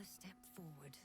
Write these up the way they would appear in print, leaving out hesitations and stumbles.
step forward.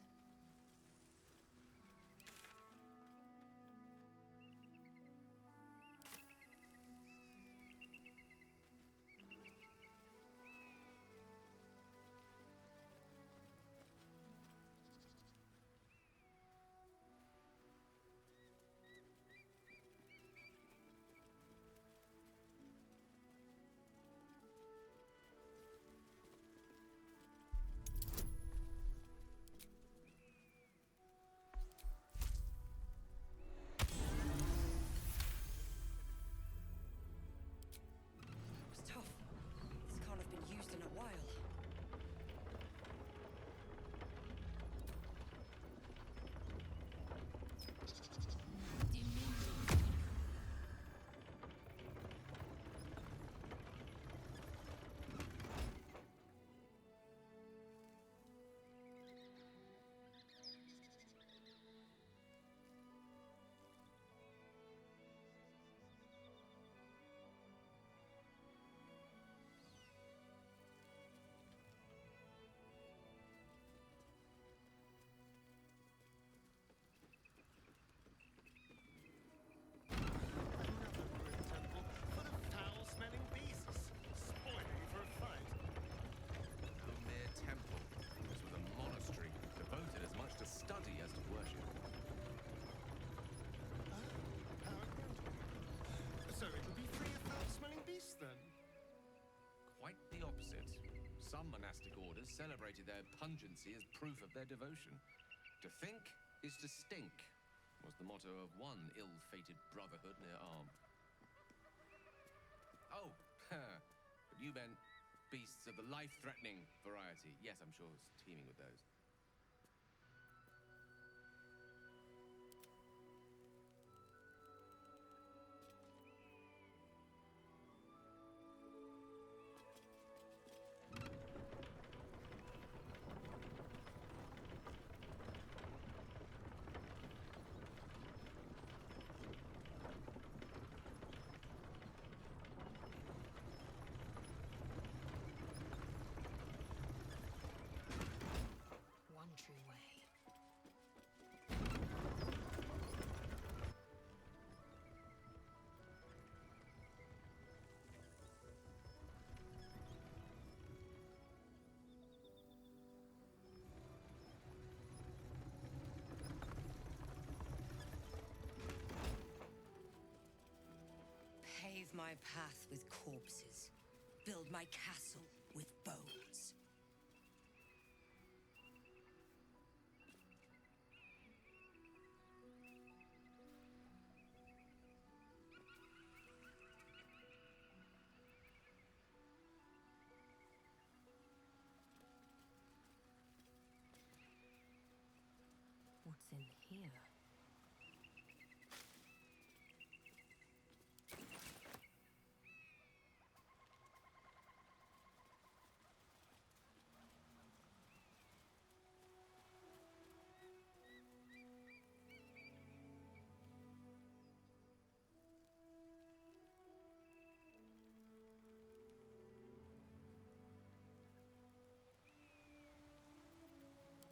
Study as to worship. So it'll be free of foul-smelling beasts, then? Quite the opposite. Some monastic orders celebrated their pungency as proof of their devotion. To think is to stink, was the motto of one ill-fated brotherhood near Arm. Oh, but you meant beasts of the life-threatening variety. Yes, I'm sure it's teeming with those. True way. Pave my path with corpses. Build my castle with bones. What's in here?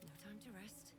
No time to rest.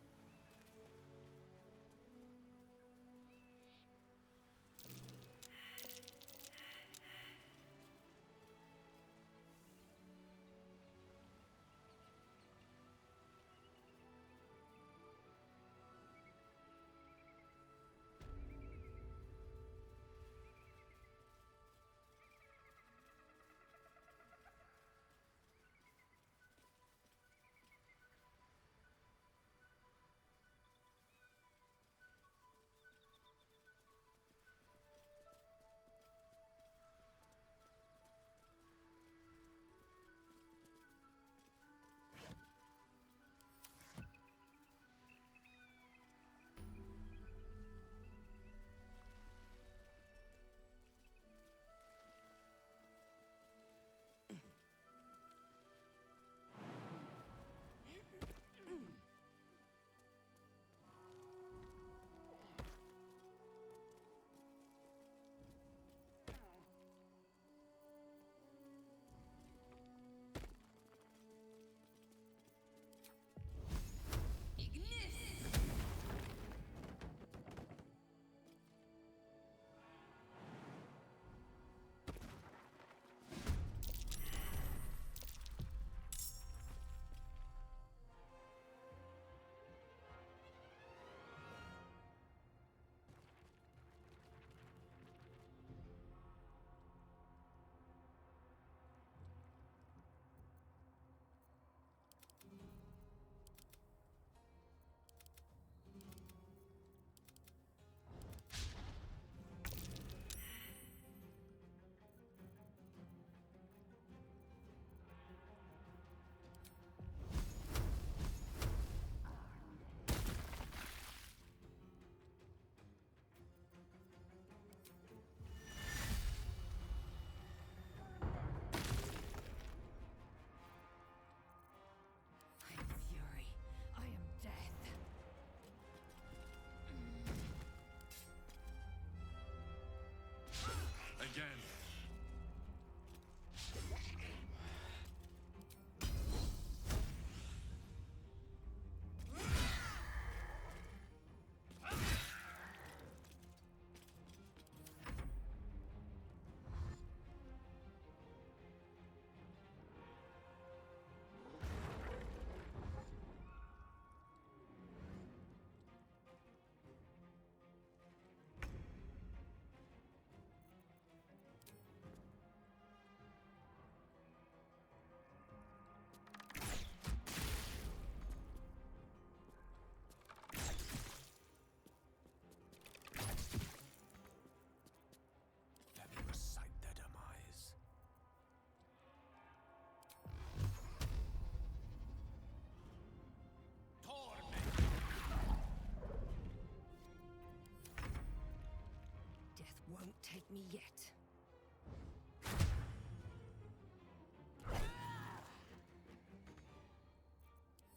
Won't take me yet.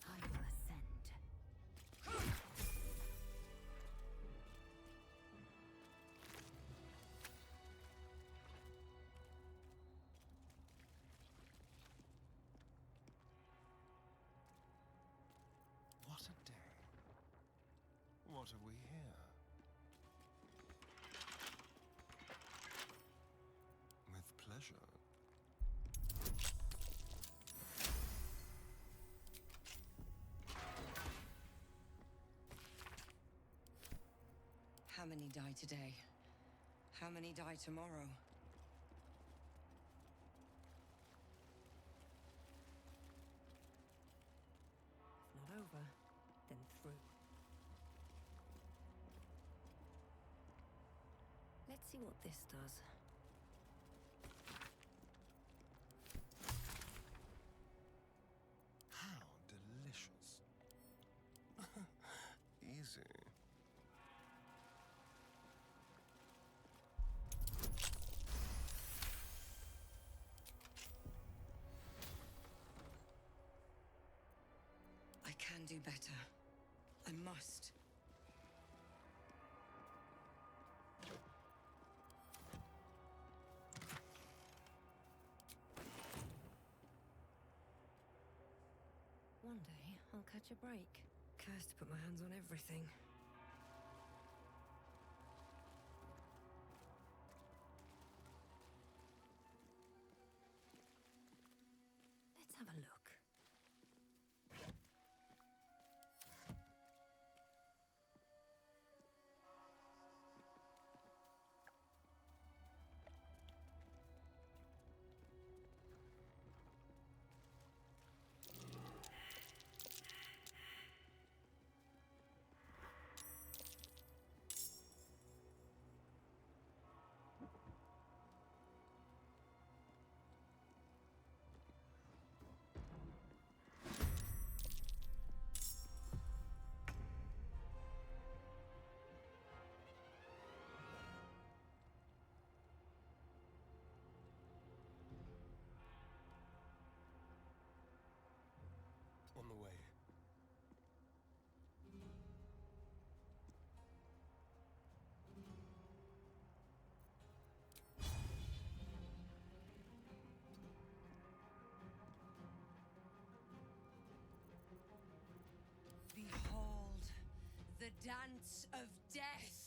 I will ascend. What a day. What have we here? With pleasure. How many die today? How many die tomorrow? If not over, then through. Let's see what this does. How delicious. Easy. I can do better. I must. One day, I'll catch a break. Cursed to put my hands on everything. Let's have a look. On the way. Behold, the dance of death!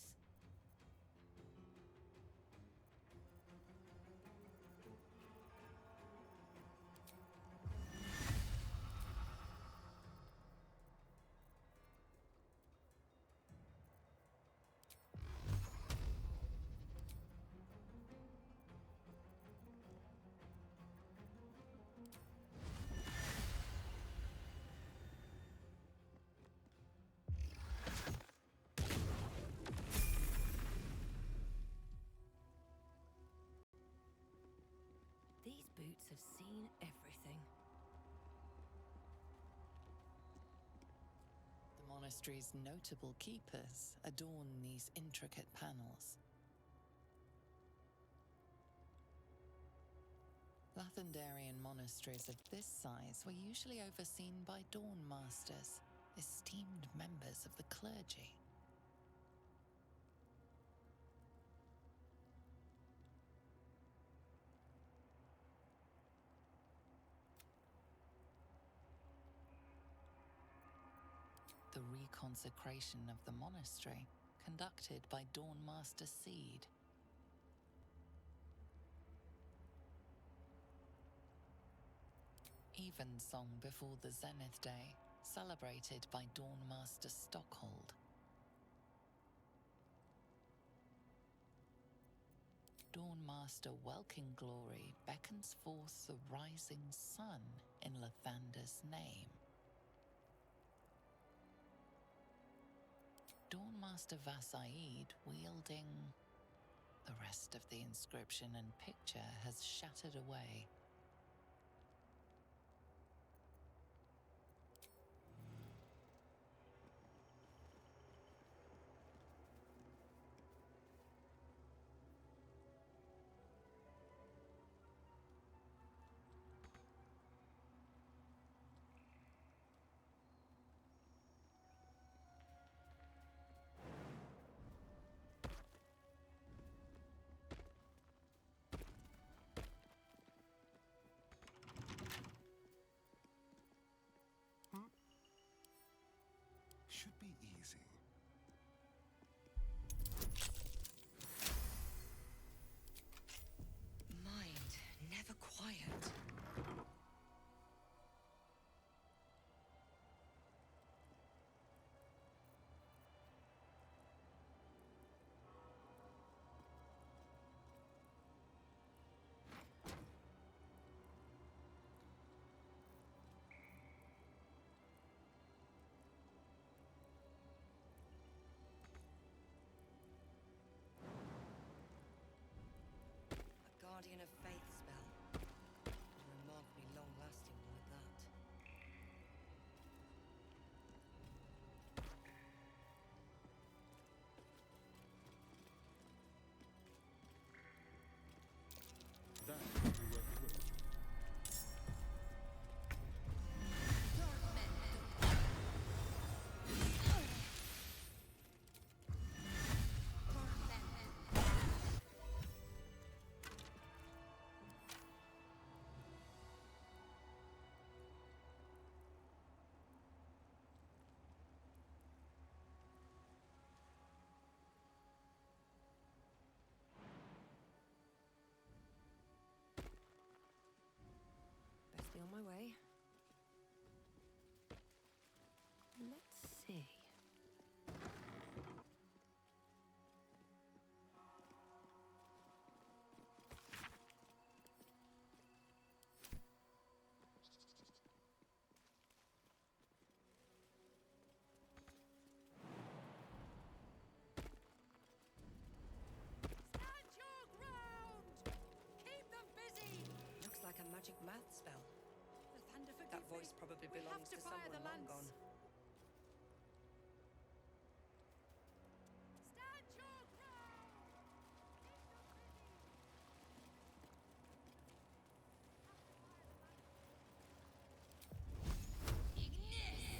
These boots have seen everything. The monastery's notable keepers adorn these intricate panels. Lathendarian monasteries of this size were usually overseen by dawn masters, esteemed members of the clergy. The reconsecration of the monastery, conducted by Dawn Master Seed. Evensong before the Zenith Day, celebrated by Dawn Master Stockhold. Dawn Master Welkin Glory beckons forth the rising sun in Lathander's name. Dawn Master Vasaid wielding... The rest of the inscription and picture has shattered away. be easy. Mind never quiet. Guardian of Faith spell. Remarkably long-lasting like that. That will be worth the wait. Best be on my way. Let's see. Stand your ground! Keep them busy! Looks like a magic math spell. The thunder forgive That voice me. probably We have belongs to to fire the someone long lance. gone. Stand your ground! Keep them busy!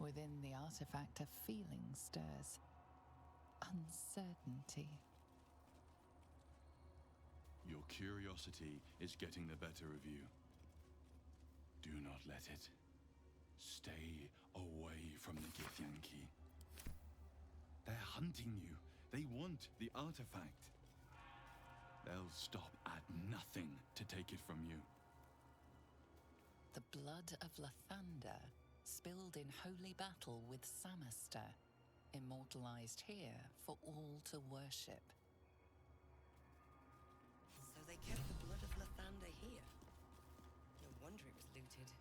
Within the artifact, a feeling stirs. Uncertainty. Your curiosity is getting the better of you. Do not let it. Stay away from the Githyanki. They're hunting you. They want the artifact. They'll stop at nothing to take it from you. The blood of Lathander, spilled in holy battle with Samaster, immortalized here for all to worship. So they kept the blood of Lathander here. No wonder it was looted.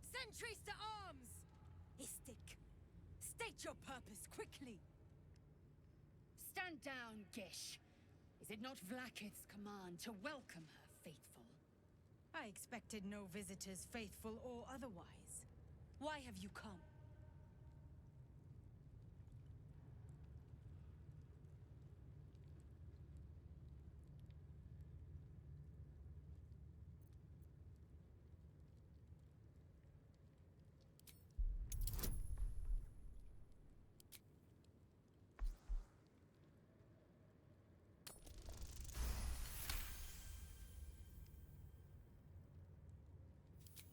Sentries to arms! Istik, state your purpose quickly. Stand down, Gish. Is it not Vlaakith's command to welcome her faithful? I expected no visitors, faithful or otherwise. Why have you come?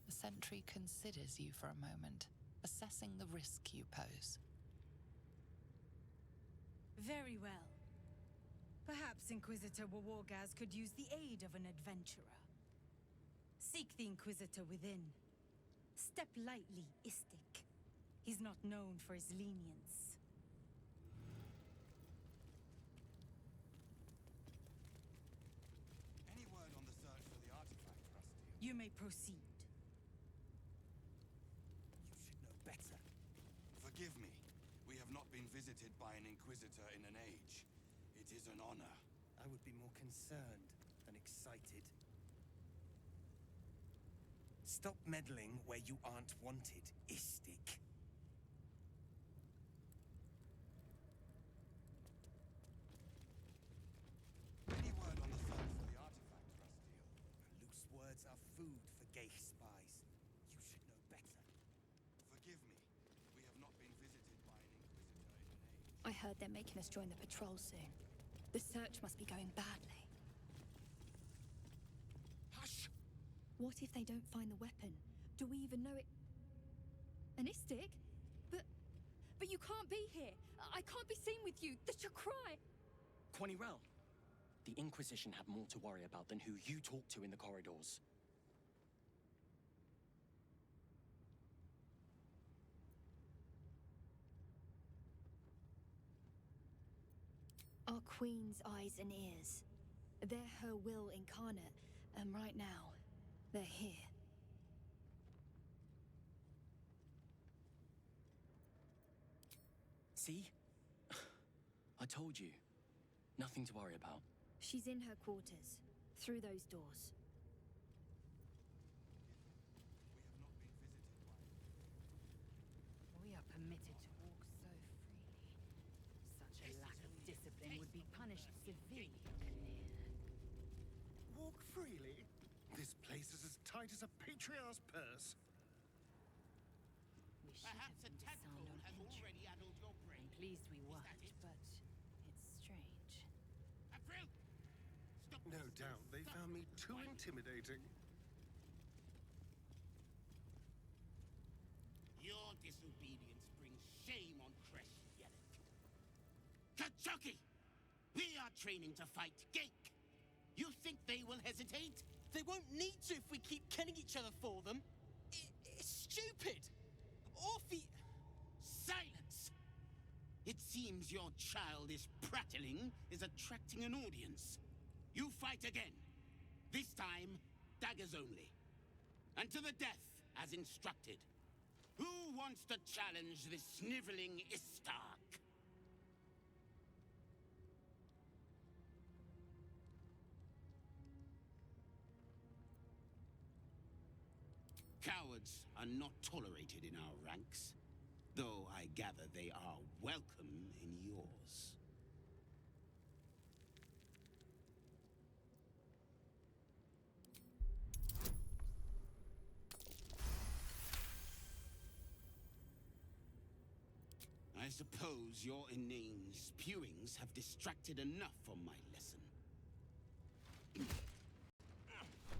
The sentry considers you for a moment, assessing the risk you pose. Very well. Perhaps Inquisitor Wawargaz could use the aid of an adventurer. Seek the Inquisitor within. Step lightly, Istik. He's not known for his lenience. Any word on the search for the artifact, Rusty? You may proceed. You should know better. Forgive me. We have not been visited by an Inquisitor in an age. It is an honor. I would be more concerned than excited. Stop meddling where you aren't wanted, Istik. Any word on the search for the artifact, Rusty? Loose words are food for gay spies. You should know better. Forgive me. We have not been visited by an Inquisitor in an age. I heard they're making us join the patrol soon. The search must be going badly. Hush! What if they don't find the weapon? Do we even know it? An Istik? But you can't be here. I can't be seen with you. That's your cry. Quanirel, the Inquisition have more to worry about than who you talk to in the corridors. Our Queen's eyes and ears. They're her will incarnate, and right now, they're here. See? I told you. Nothing to worry about. She's in her quarters, through those doors. We are permitted to walk so freely. Such a lack of discipline would be punished severely. Walk freely? This place is as tight as a patriarch's purse. We should have been disarmed on entry. I'm pleased we weren't, but it's strange. No doubt they found me too intimidating. Your disobedience brings shame on Kresh Yelek. Kachoki! We are training to fight Gake. You think they will hesitate? They won't need to if we keep killing each other for them. It's stupid. Orphe... Silence! It seems your childish prattling is attracting an audience. You fight again. This time, daggers only. And to the death, as instructed. Who wants to challenge this sniveling Istark? Cowards are not tolerated in our ranks, though I gather they are welcome in yours. I suppose your inane spewings have distracted enough from my lesson.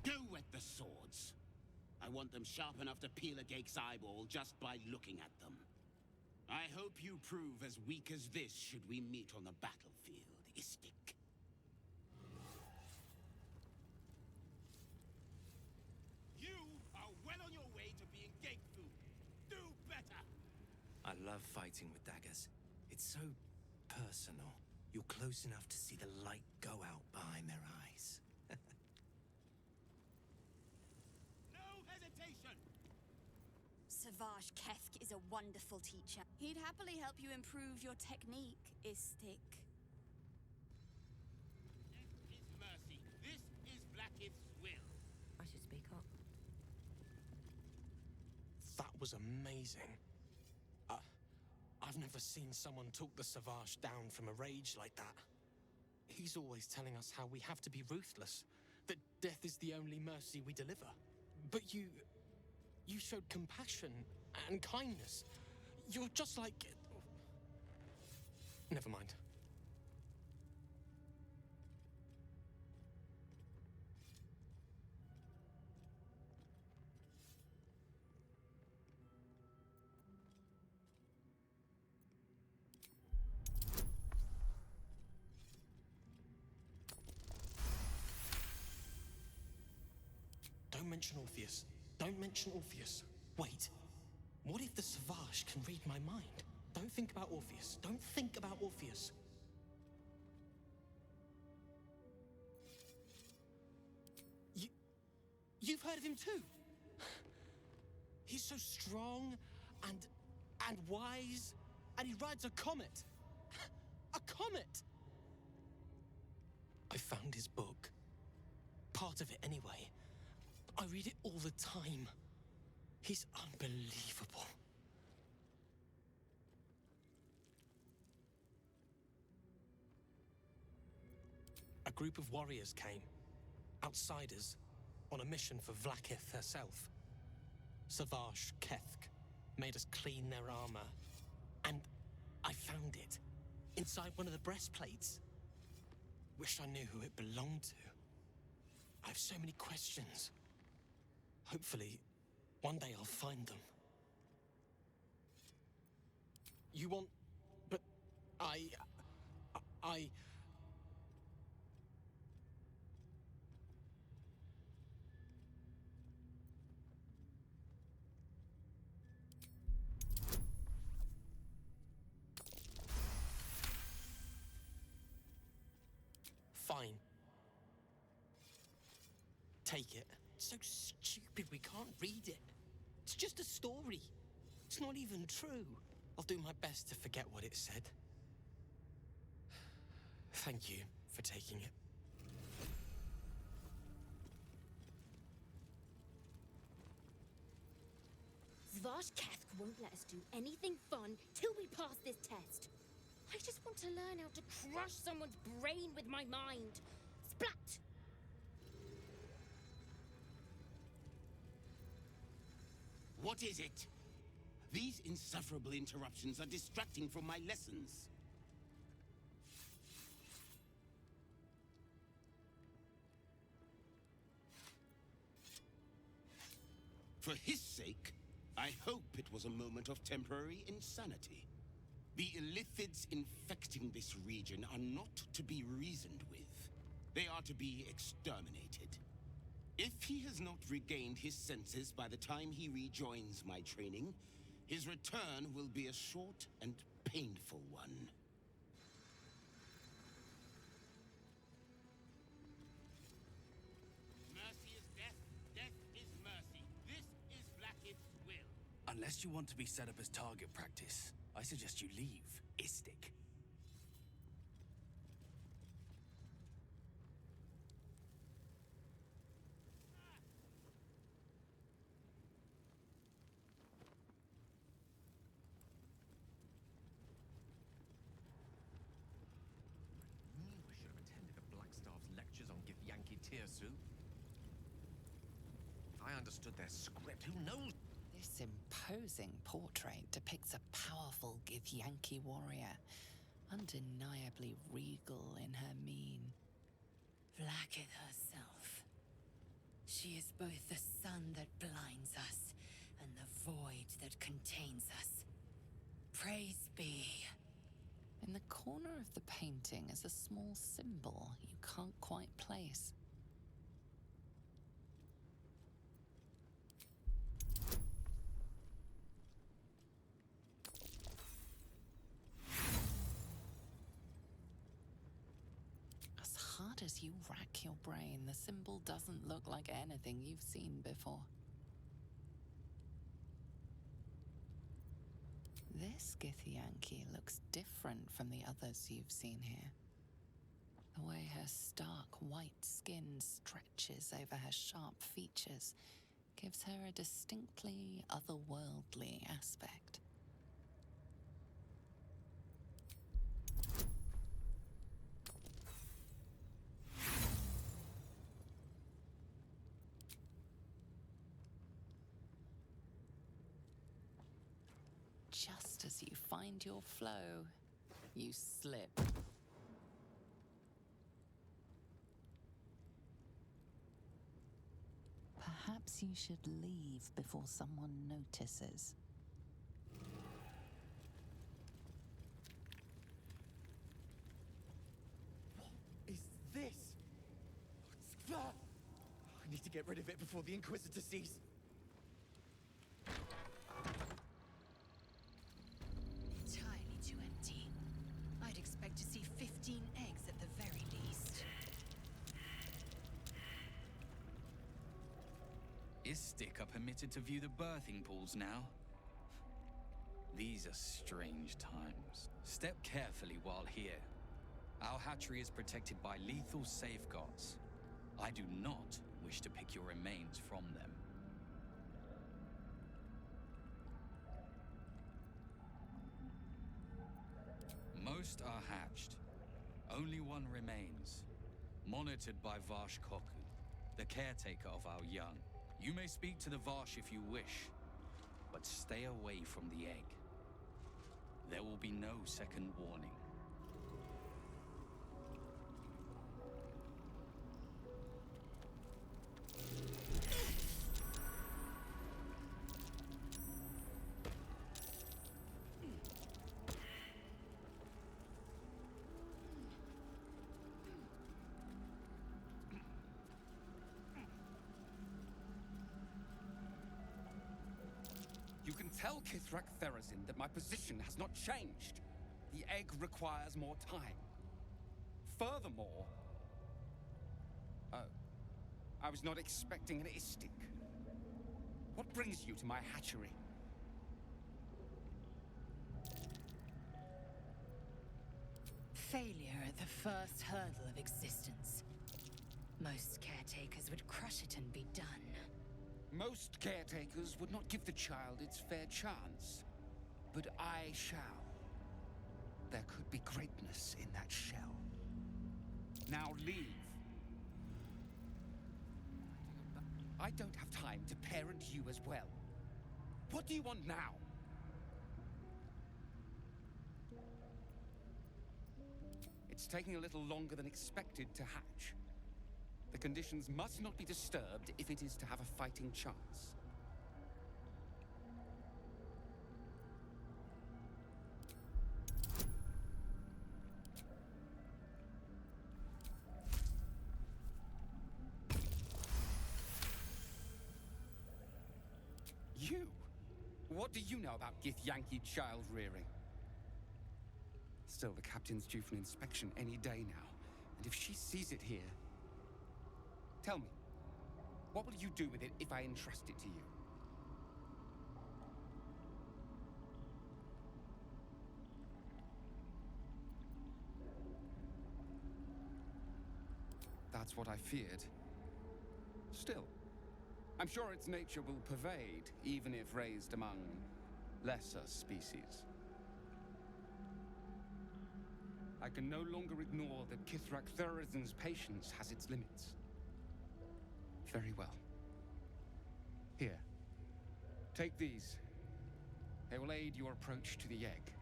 Go wet the swords. I want them sharp enough to peel a Gake's eyeball just by looking at them. I hope you prove as weak as this should we meet on the battlefield, Istik. You are well on your way to being Gake food. Do better! I love fighting with daggers. It's so personal. You're close enough to see the light go out behind their eyes. No hesitation! Savage Kefk is a wonderful teacher. He'd happily help you improve your technique, Istik. Death is mercy. This is Blackith's will. I should speak up. That was amazing. I've never seen someone talk the Savage down from a rage like that. He's always telling us how we have to be ruthless, that death is the only mercy we deliver. But you showed compassion and kindness. You're just like... Never mind. Don't mention Orpheus. Don't mention Orpheus. Wait. What if the Savage can read my mind? Don't think about Orpheus. Don't think about Orpheus. You've heard of him too? He's so strong and wise, and he rides a comet. A comet! I found his book. Part of it anyway. I read it all the time. He's unbelievable. A group of warriors came. Outsiders. On a mission for Vlaakith herself. Savage Kefk made us clean their armor. And I found it. Inside one of the breastplates. Wish I knew who it belonged to. I have so many questions. Hopefully, one day I'll find them. You want... But... I... Fine. Take it. It's so stupid we can't read it. It's just a story. It's not even true. I'll do my best to forget what it said. Thank you for taking it. Savage Kefk won't let us do anything fun till we pass this test. I just want to learn how to crush someone's brain with my mind. Splat! What is it? These insufferable interruptions are distracting from my lessons. For his sake, I hope it was a moment of temporary insanity. The illithids infecting this region are not to be reasoned with. They are to be exterminated. If he has not regained his senses by the time he rejoins my training, his return will be a short and painful one. Unless you want to be set up as target practice, I suggest you leave, Istik. Knew I should have attended the Blackstaff's lectures on Githyanki Tirsu. If I understood their script, who knows? This imposing portrait depicts a powerful Githyanki warrior, undeniably regal in her mien. Vlaakith herself. She is both the sun that blinds us and the void that contains us. Praise be. In the corner of the painting is a small symbol you can't quite place. As hard as you rack your brain, the symbol doesn't look like anything you've seen before. This Githyanki looks different from the others you've seen here. The way her stark white skin stretches over her sharp features gives her a distinctly otherworldly aspect. Just as you find your flow, you slip. Perhaps you should leave before someone notices. What is this? I need to get rid of it before the Inquisitor sees. Entirely too empty. I'd expect to see 15 eggs at the very least. Istik are permitted to view the birthing pools now. These are strange times. Step carefully while here. Our hatchery is protected by lethal safeguards. I do not wish to pick your remains from them. Most are hatched. Only one remains, monitored by Varsh Koku, the caretaker of our young. You may speak to the Varsh if you wish, but stay away from the egg. There will be no second warning. You can tell Kithrak Therazin that my position has not changed. The egg requires more time. Furthermore... Oh. I was not expecting an Istik. What brings you to my hatchery? Failure at the first hurdle of existence. Most caretakers would crush it and be done. Most caretakers would not give the child its fair chance. But I shall. There could be greatness in that shell. Now leave. I don't have time to parent you as well. What do you want now? It's taking a little longer than expected to hatch. The conditions must not be disturbed if it is to have a fighting chance. You? What do you know about Githyanki child rearing? Still, the captain's due for an inspection any day now. And if she sees it here... Tell me, what will you do with it if I entrust it to you? That's what I feared. Still, I'm sure its nature will pervade, even if raised among lesser species. I can no longer ignore that Kithrak Therizin's patience has its limits. Very well. Here. Take these. They will aid your approach to the egg.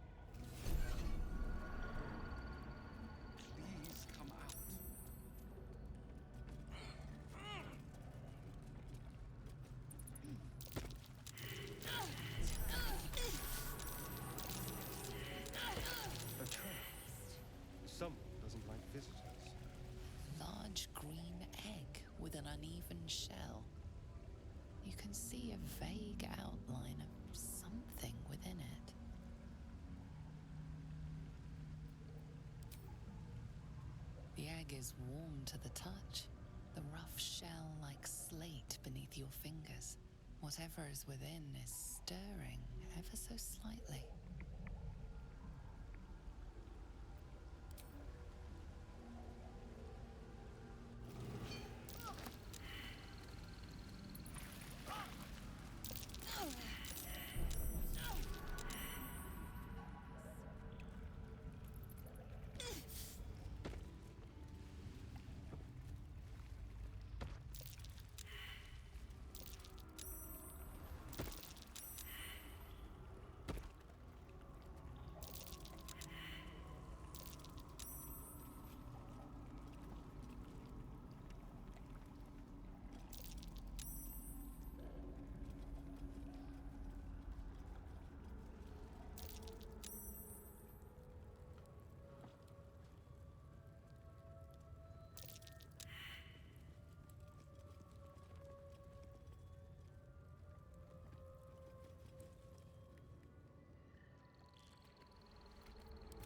Please come out. A trap. Someone doesn't like visitors. Large green egg with an uneven shell. You can see a vague outline of something within it. The egg is warm to the touch, the rough shell like slate beneath your fingers. Whatever is within is stirring ever so slightly.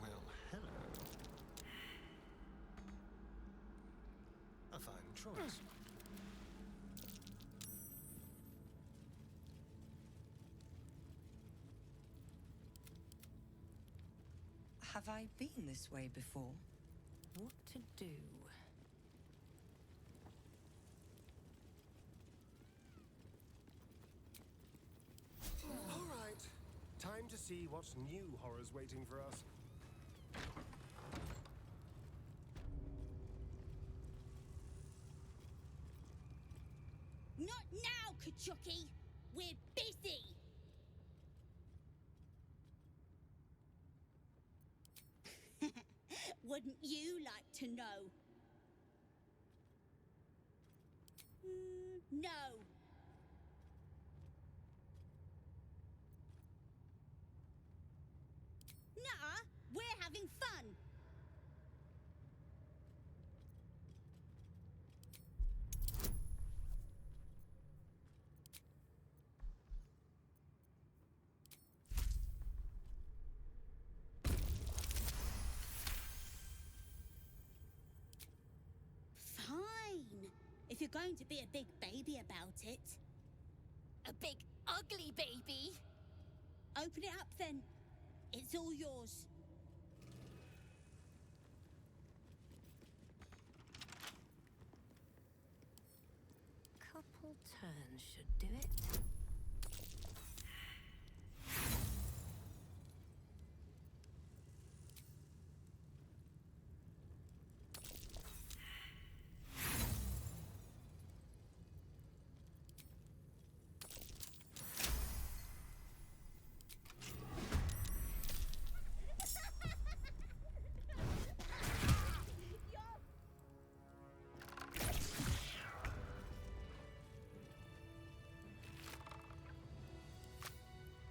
Well, hello. A fine choice. Have I been this way before? What to do? All right. Time to see what new horror's waiting for us. Not now, Kachuki! We're busy! Wouldn't you like to know? No. Nuh-uh, we're having fun. Fine, if you're going to be a big baby about it. A big, ugly baby? Open it up then. It's all yours. Couple turns should do it.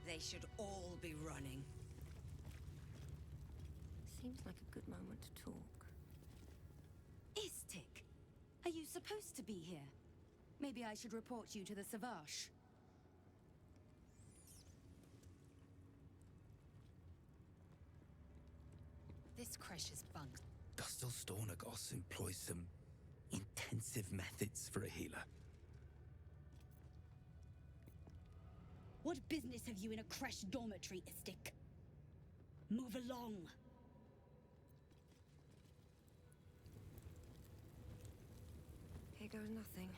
They should all be running. Seems like a good moment to talk. Istik, are you supposed to be here? Maybe I should report you to the Savage. This creche is bugged. Gustel Stornagos employs some intensive methods for a healer. What business have you in a creche dormitory, Istik? Move along. Here goes nothing.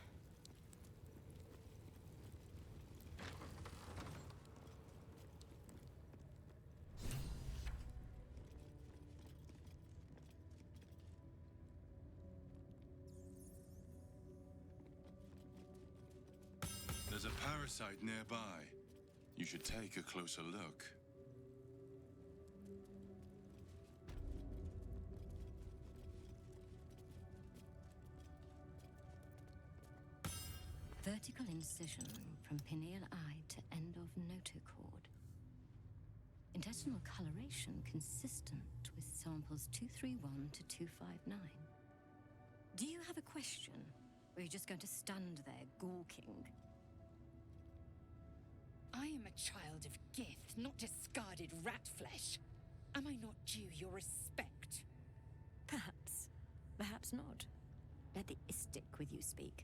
There's a parasite nearby. You should take a closer look. Vertical incision from pineal eye to end of notochord. Intestinal coloration consistent with samples 231 to 259. Do you have a question? Or are you just going to stand there gawking? I am a child of Gith, not discarded rat flesh. Am I not due your respect? Perhaps. Perhaps not. Let the Istik with you speak,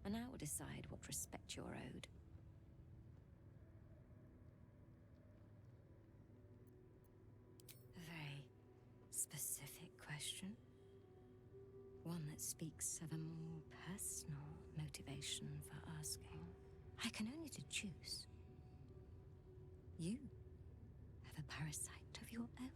and I will decide what respect you're owed. A very specific question. One that speaks of a more personal motivation for asking. I can only deduce. You have a parasite of your own.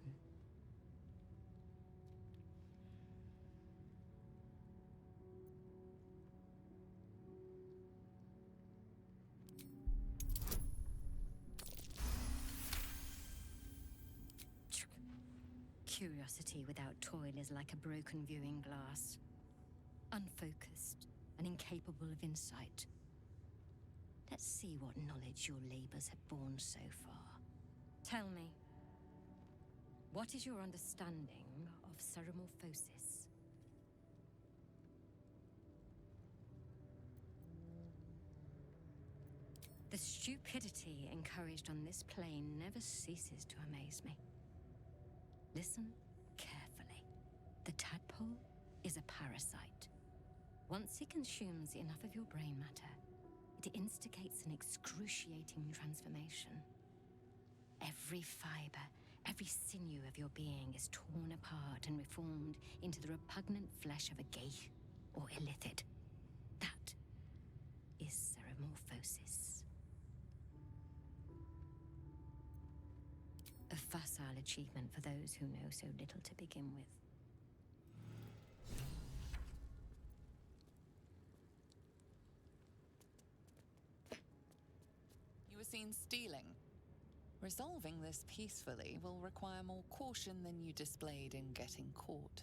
Curiosity without toil is like a broken viewing glass. Unfocused and incapable of insight. Let's see what knowledge your labors have borne so far. Tell me, what is your understanding of ceremorphosis? The stupidity encouraged on this plane never ceases to amaze me. Listen carefully. The tadpole is a parasite. Once it consumes enough of your brain matter, it instigates an excruciating transformation. Every fiber, every sinew of your being is torn apart and reformed into the repugnant flesh of a geich or illithid. That is ceremorphosis. A facile achievement for those who know so little to begin with. You were seen stealing. Resolving this peacefully will require more caution than you displayed in getting caught.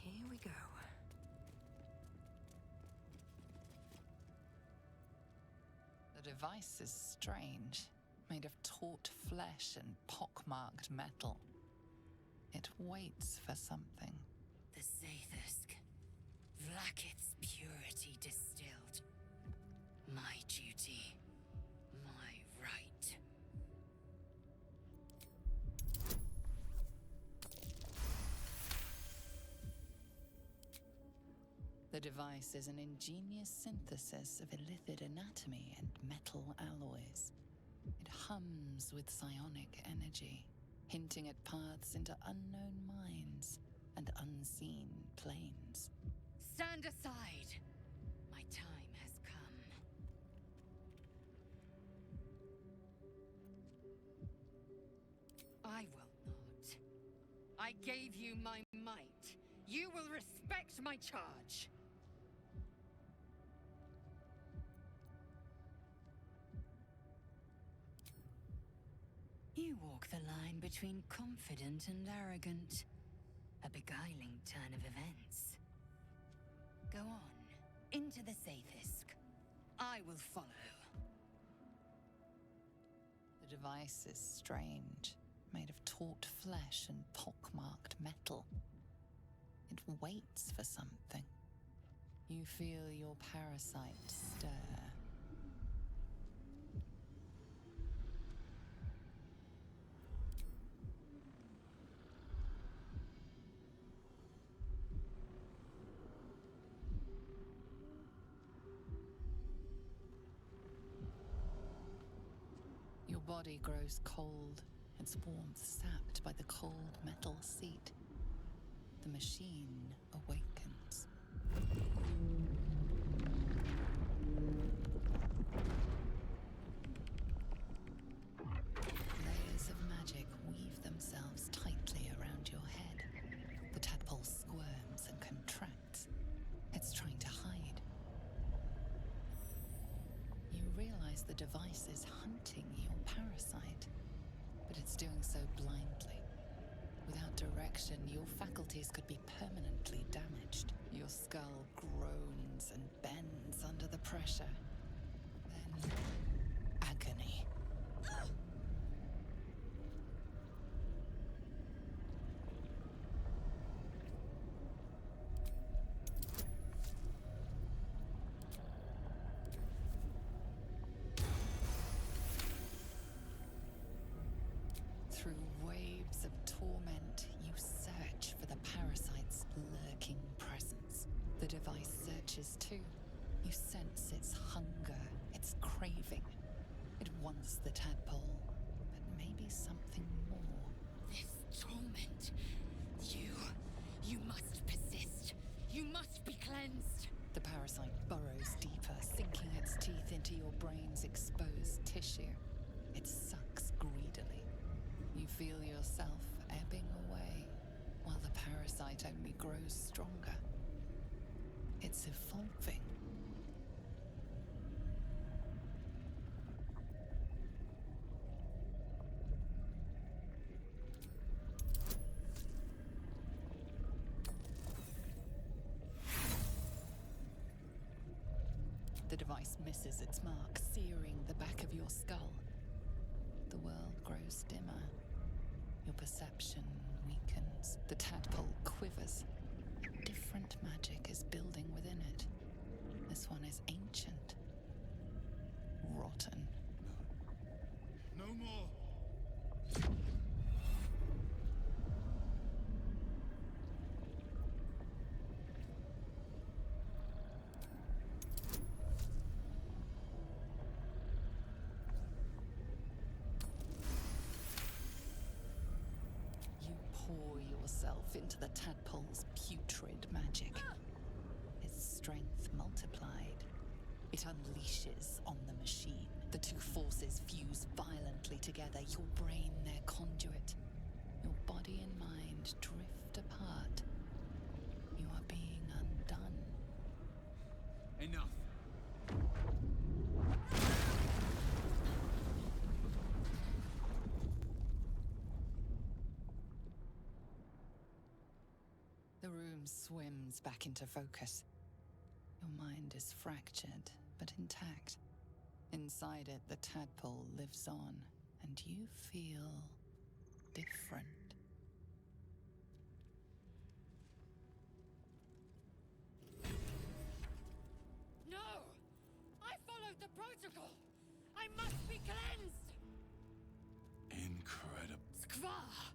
Here we go. The device is strange, made of taut flesh and pockmarked metal. It waits for something. The Zaithusk. Vlaakith's purity distilled. My duty. My right. The device is an ingenious synthesis of illithid anatomy and metal alloys. It hums with psionic energy, hinting at paths into unknown minds and unseen planes. Stand aside! My time has come. I will not. I gave you my might. You will respect my charge. You walk the line between confident and arrogant. A beguiling turn of events. Go on, into the Zaithusk. I will follow. The device is strange, made of taut flesh and pockmarked metal. It waits for something. You feel your parasite stir. body grows cold, its warmth sapped by the cold metal seat. The machine awakens. Layers of magic weave themselves tightly around your head. The tadpole squirms and contracts. It's trying to hide. You realize the device is hunting your parasite, but it's doing so blindly. Without direction, your faculties could be permanently damaged. Your skull groans and bends under the pressure. Then, agony. Through waves of torment, you search for the parasite's lurking presence. The device searches too. You sense its hunger, its craving. It wants the tadpole, but maybe something more. This torment. You must persist. You must be cleansed. The parasite burrows deeper, sinking its teeth into your brain's exposed tissue. It sucks greedily. You feel yourself ebbing away, while the parasite only grows stronger. It's evolving. The device misses its mark, searing the back of your skull. The world grows dimmer. Your perception weakens. The tadpole quivers. Different magic is building within it. This one is ancient. Rotten. No more! You pour yourself into the tadpole's putrid magic. Its strength multiplied. It unleashes on the machine. The two forces fuse violently together, your brain their conduit. Your body and mind drift apart. You are being undone. Enough. The room swims back into focus. Your mind is fractured, but intact. Inside it, the tadpole lives on, and you feel different. No! I followed the protocol! I must be cleansed! Incredible. Skvar!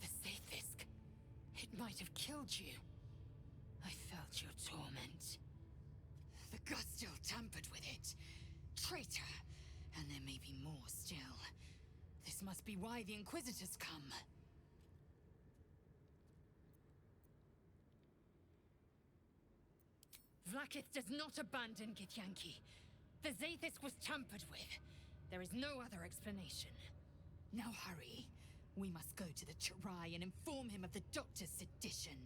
The Sathisk. It might have killed you. I felt your torment. The Gustil tampered with it. Traitor! And there may be more still. This must be why the Inquisitors come. Vlaakith does not abandon Githyanki. The Zaithis was tampered with. There is no other explanation. Now hurry. We must go to the Chirai and inform him of the Doctor's sedition.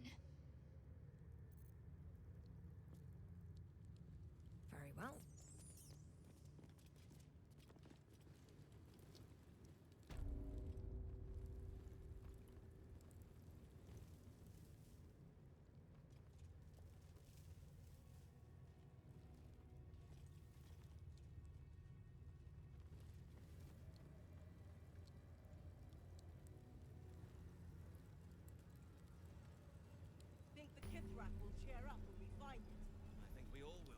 Very well. Think the Kithrak will cheer up when we find it? I think we all will.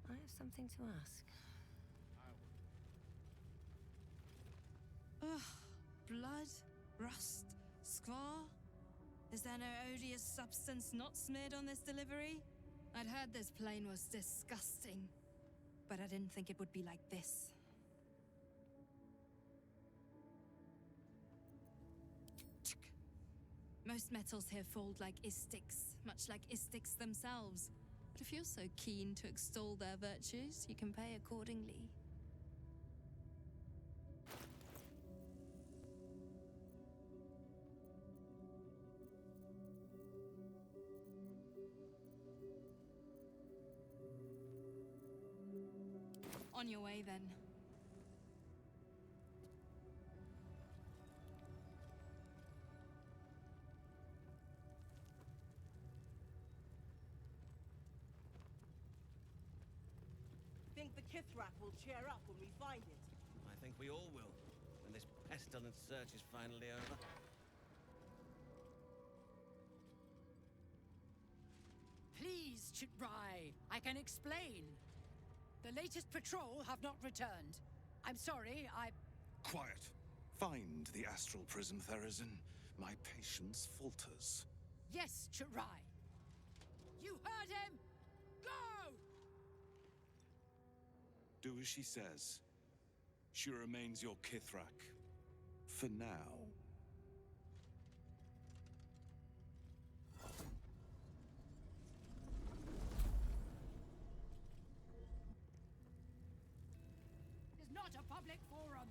I have something to ask. Ugh. Blood? Rust? Skvar? Is there no odious substance not smeared on this delivery? I'd heard this plane was disgusting. but I didn't think it would be like this. Most metals here fold like istics, much like istics themselves. But if you're so keen to extol their virtues, you can pay accordingly. On your way, then. Think the Kithrak will cheer up when we find it? I think we all will, when this pestilent search is finally over. Please, Chitrai, I can explain. The latest patrol have not returned. I'm sorry, Quiet. Find the astral prism, Therazin. My patience falters. Yes, Chitrai. You heard him! Go! Do as she says. She remains your Kithrak. For now. It's not a public forum.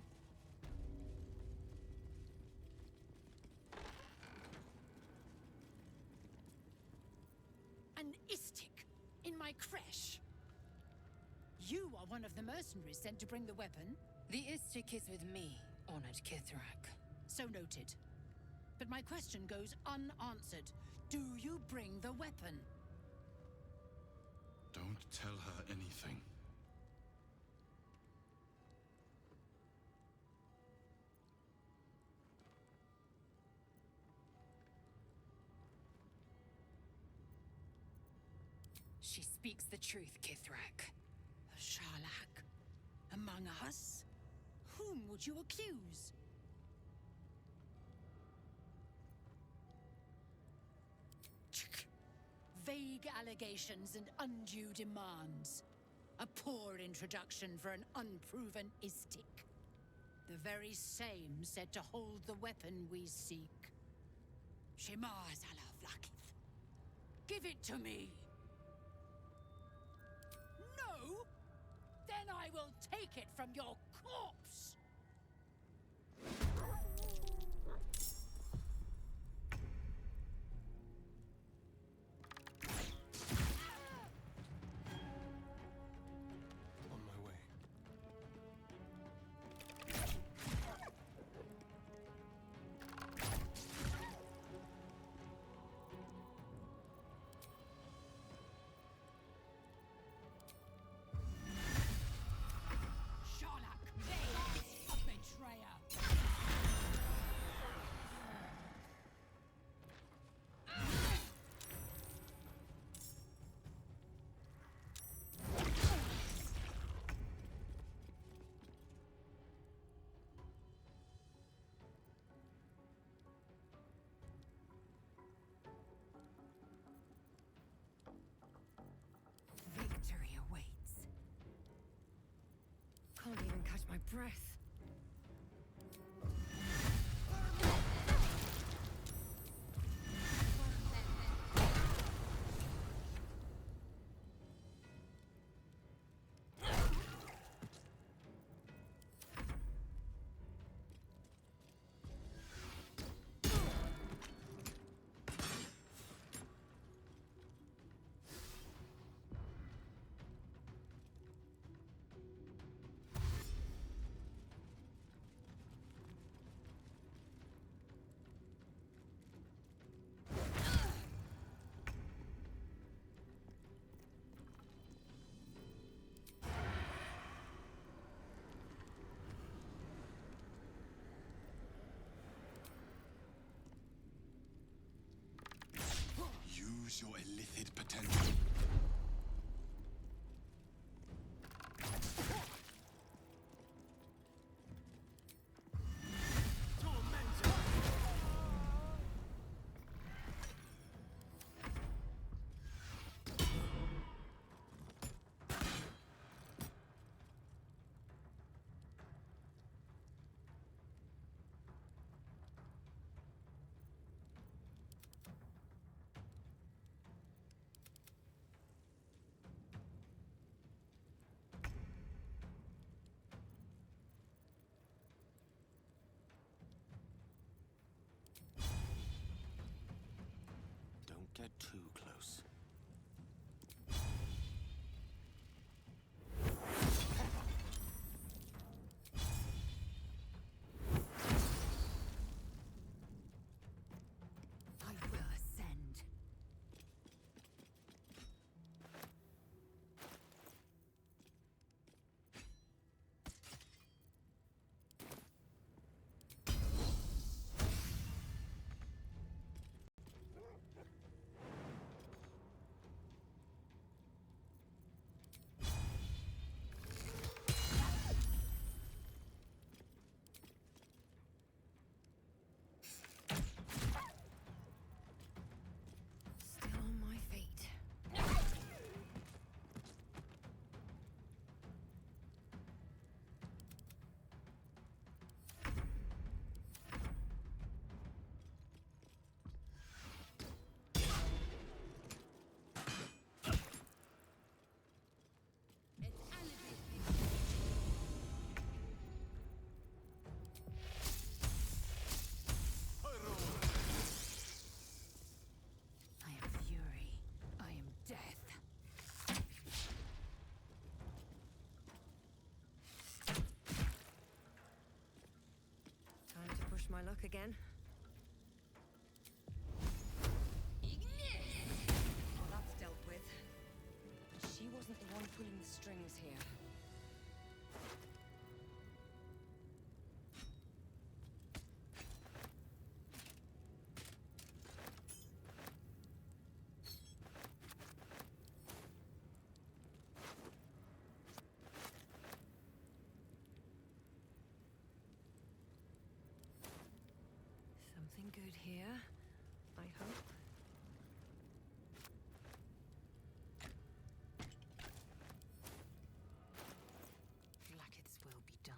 An istic in my creche. You are one of the mercenaries sent to bring the weapon. The istic is with me, honored Kithrak. So noted. But my question goes unanswered. Do you bring the weapon? Don't tell her anything. She speaks the truth, Kithrak. Sharlak? Among us? Whom would you accuse? Vague allegations and undue demands. A poor introduction for an unproven istic. The very same said to hold the weapon we seek. Shema Zalavlakith. Give it to me! No? Then I will take it from your corpse! On my way. Sharlak, a betrayer! Victory awaits. Can't even catch my breath. Use your illithid potential. my luck again. Well, that's dealt with. She wasn't the one pulling the strings here. Something good here, I hope. Blacketh's will be done.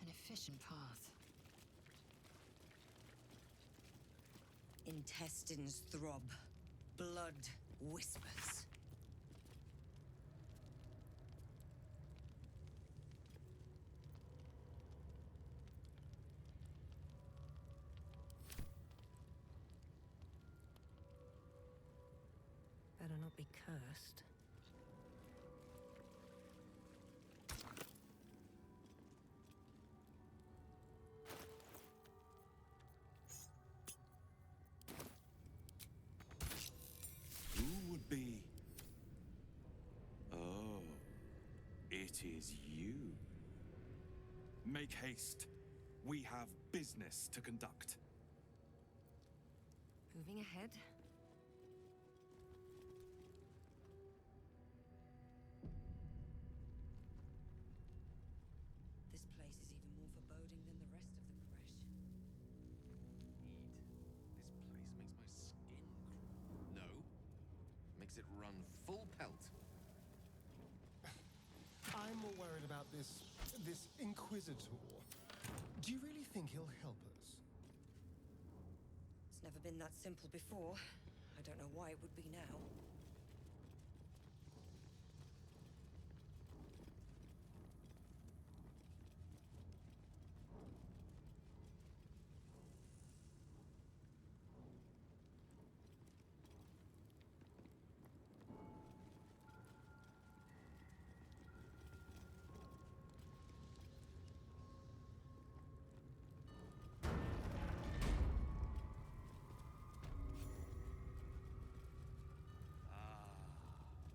An efficient path. Intestines throb. Blood whispers. Better not be cursed. Who would be? Oh, it is you. Make haste. We have business to conduct. Moving ahead. This place is even more foreboding than the rest of the creche. This place makes my skin crawl. No. Makes it run full pelt. I'm more worried about this Inquisitor. Do you really think he'll help us? It's never been that simple before. I don't know why it would be now.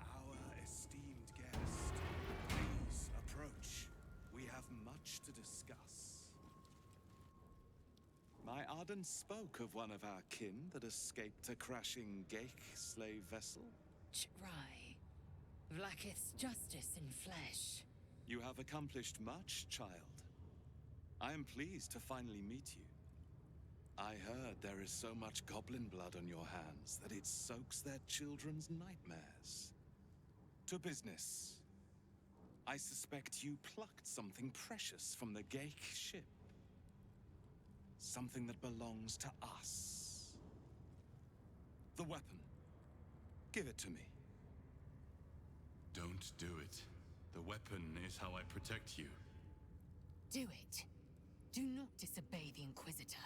Our esteemed guest, please approach. We have much to discuss. My Arden spoke of one of our kin that escaped a crashing Geich slave vessel. Ch'rai. Vlaakith's justice in flesh. You have accomplished much, child. I am pleased to finally meet you. I heard there is so much goblin blood on your hands that it soaks their children's nightmares. To business. I suspect you plucked something precious from the Geich ship. Something that belongs to us. The weapon. Give it to me. Don't do it. The weapon is how I protect you. Do it. Do not disobey the Inquisitor.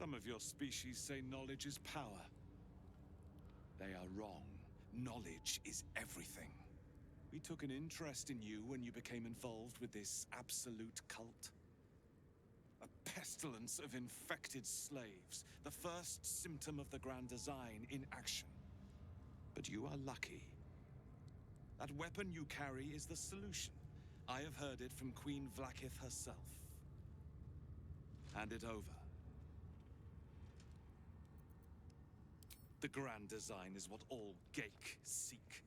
Some of your species say knowledge is power. They are wrong. Knowledge is everything. We took an interest in you when you became involved with this absolute cult. A pestilence of infected slaves, the first symptom of the Grand Design in action. But you are lucky. That weapon you carry is the solution. I have heard it from Queen Vlaakith herself. Hand it over. The Grand Design is what all Geik seek.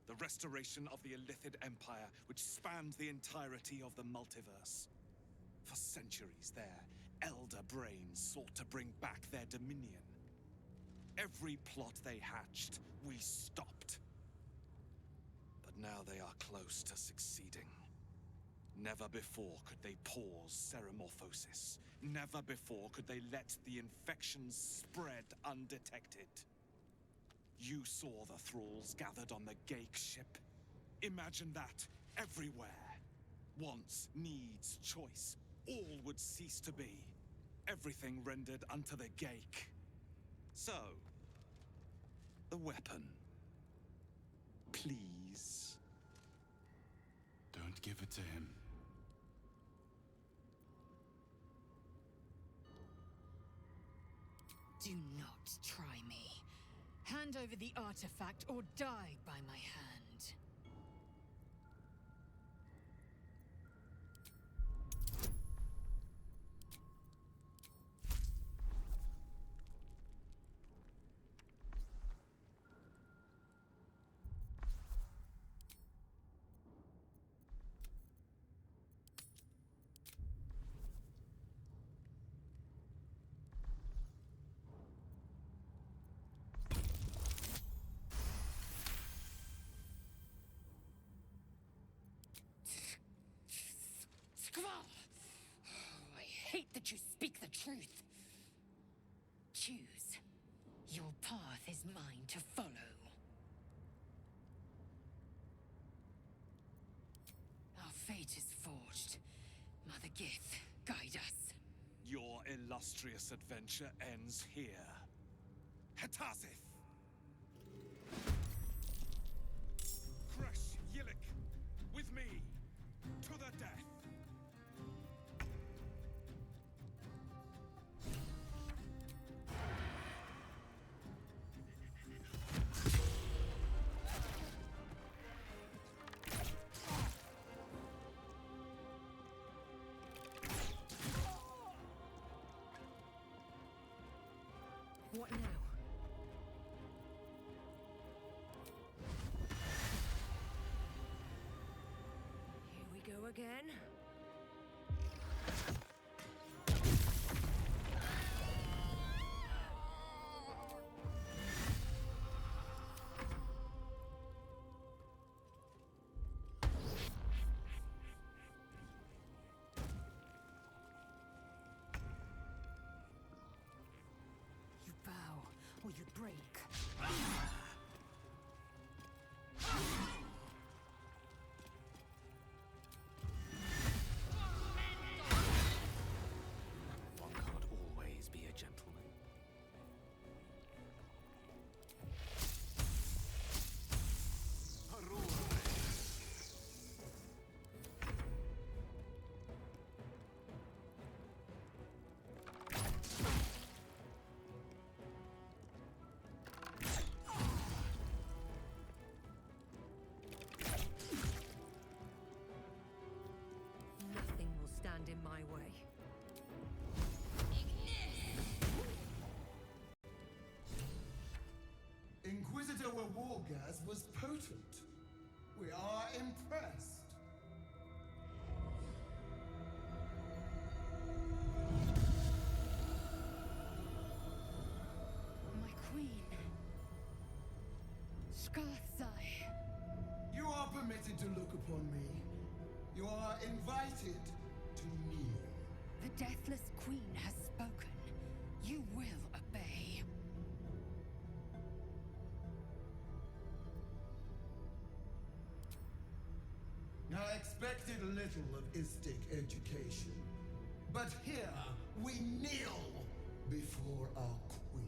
The restoration of the Illithid Empire, which spanned the entirety of the multiverse. For centuries, their elder brains sought to bring back their dominion. Every plot they hatched, we stopped. But now they are close to succeeding. Never before could they pause Ceremorphosis. Never before could they let the infections spread undetected. You saw the thralls gathered on the Geik ship. Imagine that everywhere. Wants, needs, choice. All would cease to be. Everything rendered unto the Geik. So, the weapon. Please. Don't give it to him. Do not try me. Hand over the artifact or die by my hand. I hate that you speak the truth. Choose. Your path is mine to follow. Our fate is forged. Mother Gith, guide us. Your illustrious adventure ends here. Hetazith! Crush Yillik! With me! To the death! What now? Here we go again. You bow or you break. One can't always be a gentleman. Nothing will stand in my way. Inquisitor Wargas was potent. We are impressed. My queen. Scarthai. You are permitted to look upon me. You are invited to kneel. The Deathless Queen has spoken. You will obey. I expected little of Istic education. But here we kneel before our queen.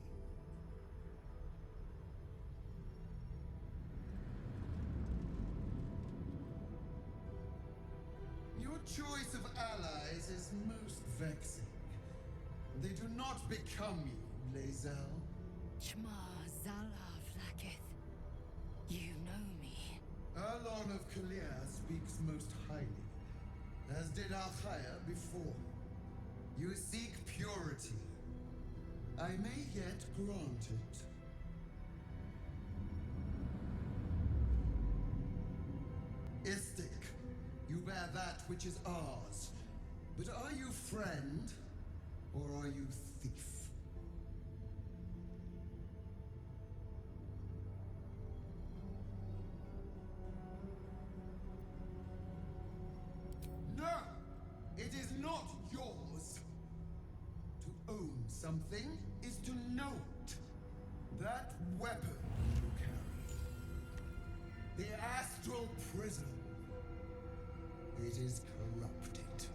Your choice of allies is most vexing. They do not become you, Lae'zel. Chma Zala Vlakith. You know me. Erlon of Kalir speaks most highly, as did Alchaya before. You seek purity. I may yet grant it. Istik, you bear that which is ours. But are you friend, or are you thief? No! It is not yours! To own something is to know it. That weapon you carry. The astral prism. It is corrupted.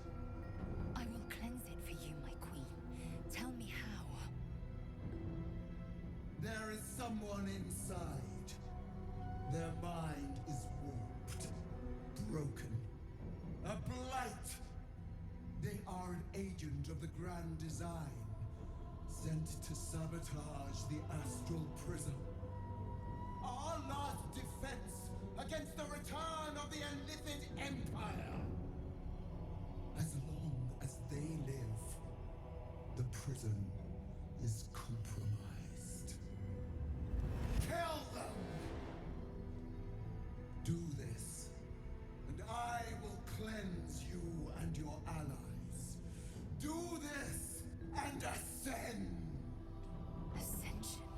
I will cleanse it for you, my queen. Tell me how. There is someone inside. Their mind is warped, broken, a blight. They are an agent of the Grand Design, sent to sabotage the astral prism. Our last defense against the return of the Illithid Empire. As long as they live, the prison is compromised. Kill them! Do this, and I will cleanse you and your allies. Do this, and ascend! Ascension.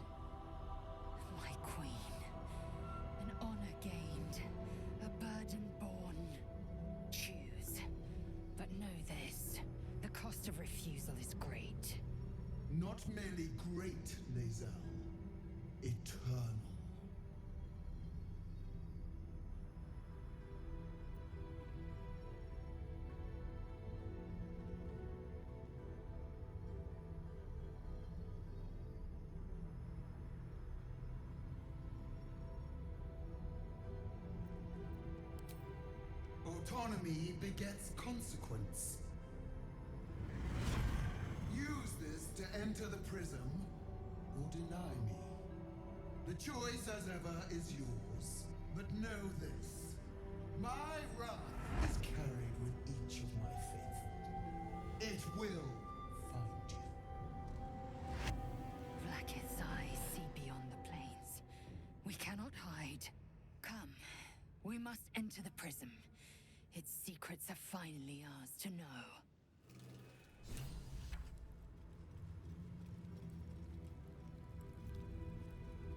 My queen. An honor gained. A burden borne. Choose. But know this. The cost of refusal is great. Not merely great, Lae'zel. Eternal. Autonomy begets consequence. Use this to enter the prism, or deny me. The choice, as ever, is yours. But know this. My wrath is carried with each of my faithful. It will find you. Vlakith's eyes see beyond the plains. We cannot hide. Come. We must enter the prism. Its secrets are finally ours to know.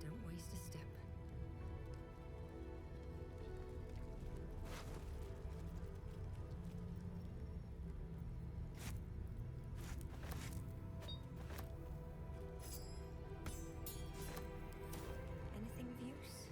Don't waste a step. Anything of use?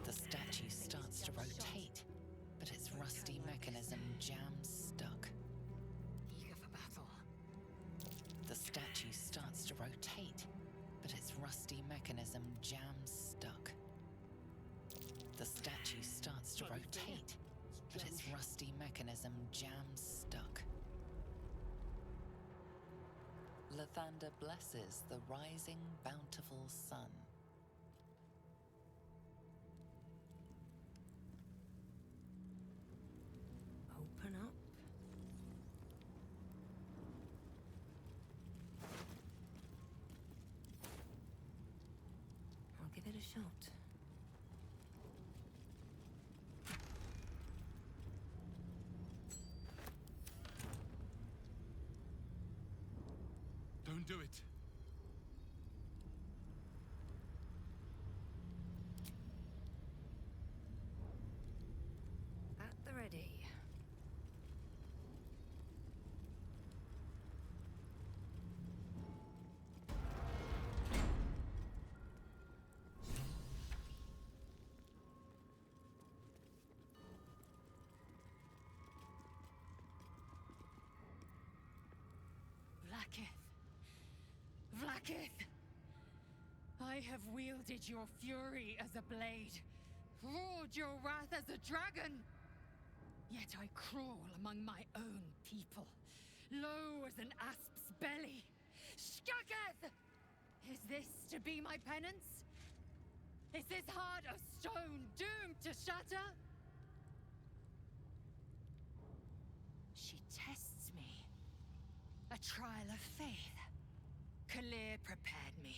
The statue starts to rotate, but its rusty mechanism jams stuck. Eager for battle. The statue starts to rotate, but its rusty mechanism jams stuck. The statue starts to rotate, but its rusty mechanism jams stuck. Lathander blesses the rising, bountiful sun. Open up. I'll give it a shot. Don't do it. At the ready. Vlaakith! I have wielded your fury as a blade, roared your wrath as a dragon! Yet I crawl among my own people, low as an asp's belly. Skaketh! Is this to be my penance? Is this heart of stone doomed to shatter? She tests me. A trial of faith. Kalir prepared me.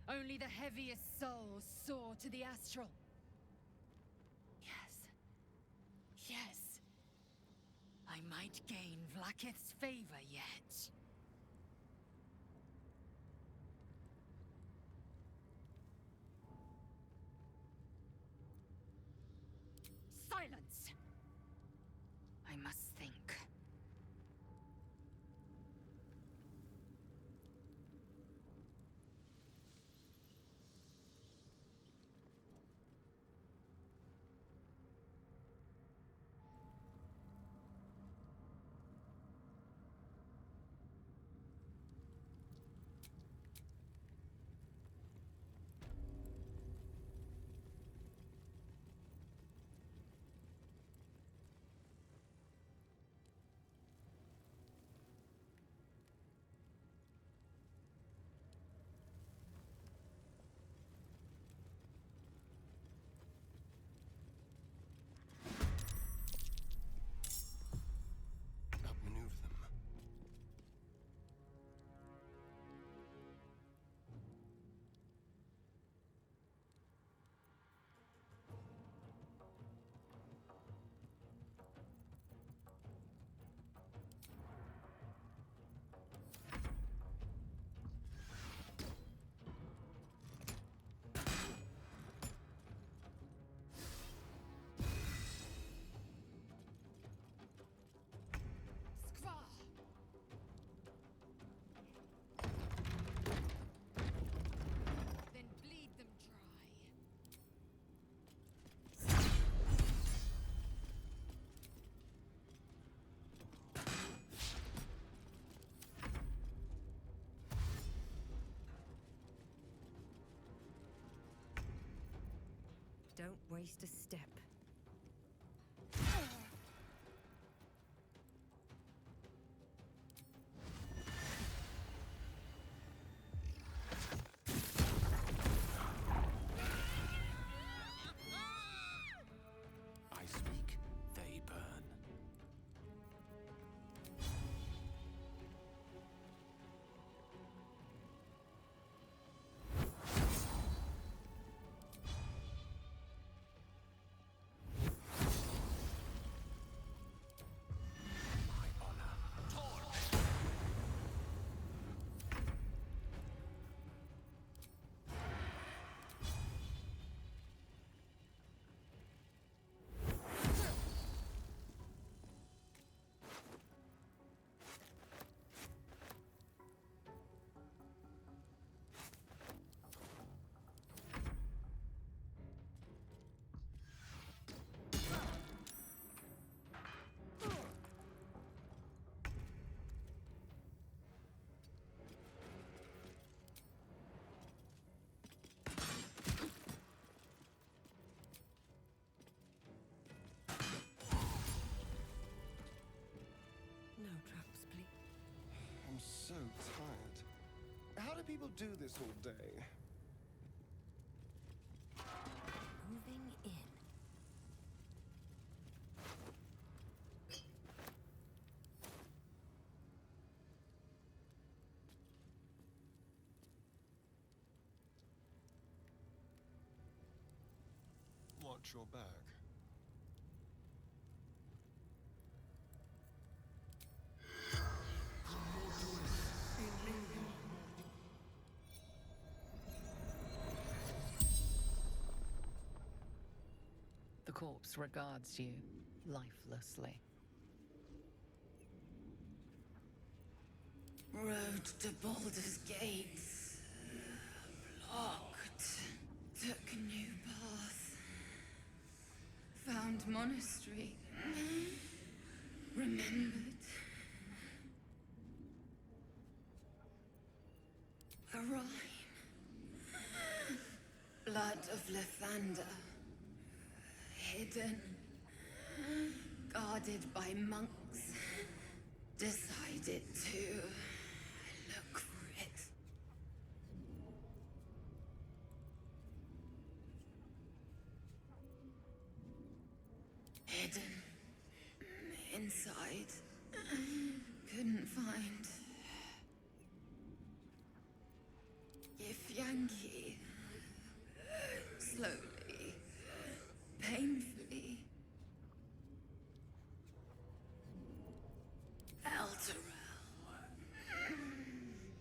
Only the heaviest souls soar to the astral. Yes. I might gain Vlaakith's favor yet. Silence! I must think. Outmaneuver them. Then bleed them dry. Don't waste a step. I speak, they burn. so tired. How do people do this all day? Moving in. Watch your back. The corpse regards you lifelessly. Road to Baldur's gates. Blocked. Took new path. Found monastery. Remembered. A rhyme. Blood of Lathander. Hidden. Guarded by monks. Decided to look for it. Hidden. Inside. Couldn't find. If Yankee. Slowly. Painfully.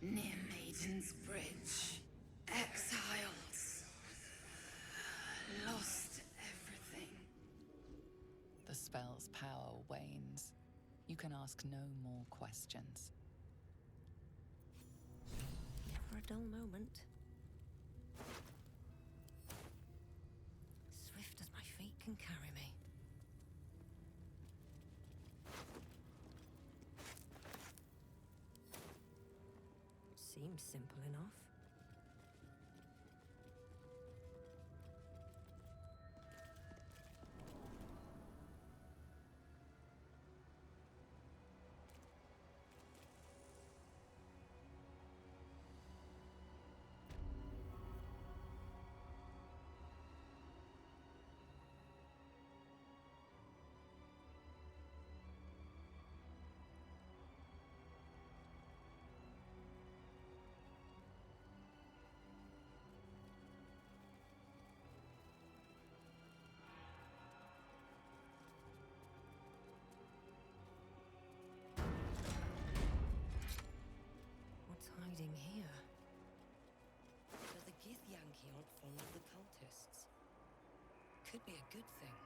Near Maiden's Bridge. Exiles. Lost everything. The spell's power wanes. You can ask no more questions. Never a dull moment. Swift as my feet can carry me. Seems simple enough. Hiding here. So the Githyanki aren't fond of the cultists. Could be a good thing.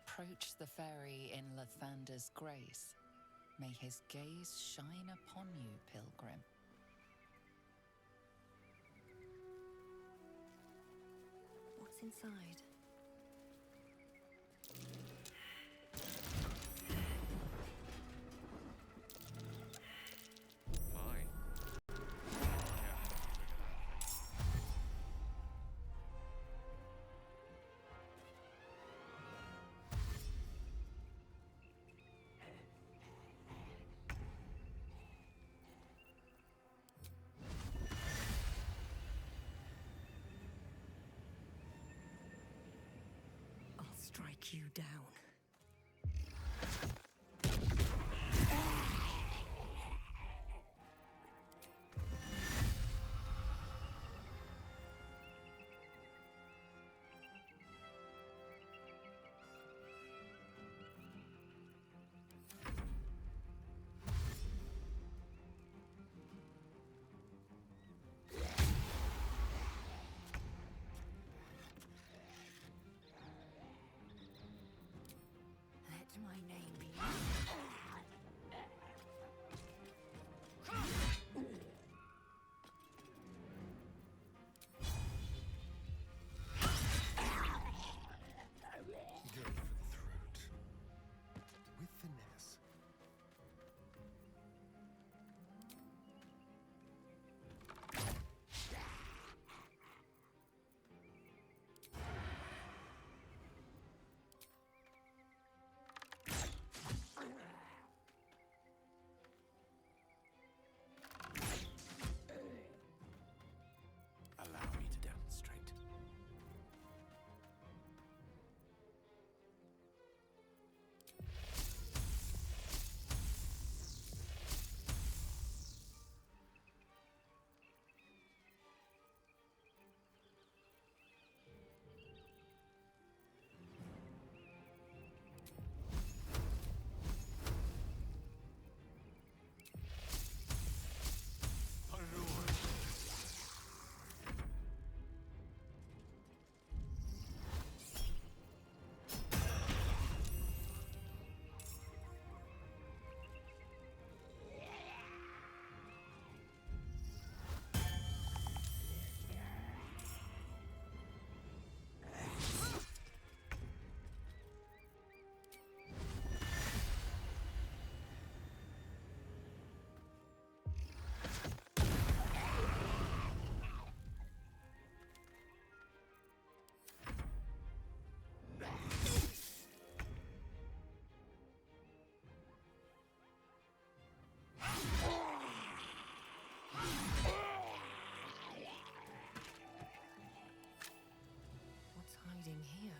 Approach the ferry in Lathander's grace. May his gaze shine upon you, pilgrim. What's inside? Strike you down. My name be Go for the throat. With finesse. Allow me to demonstrate. What's hiding here?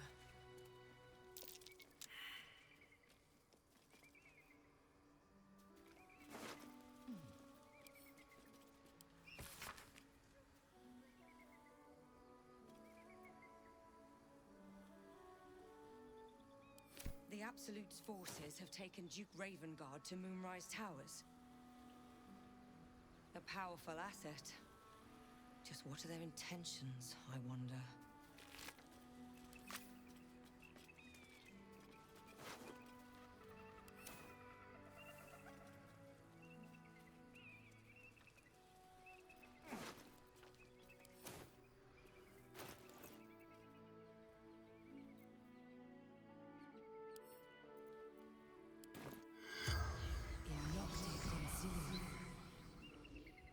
The Absolute's forces have taken Duke Ravengard to Moonrise Towers. A powerful asset. Just what are their intentions, I wonder?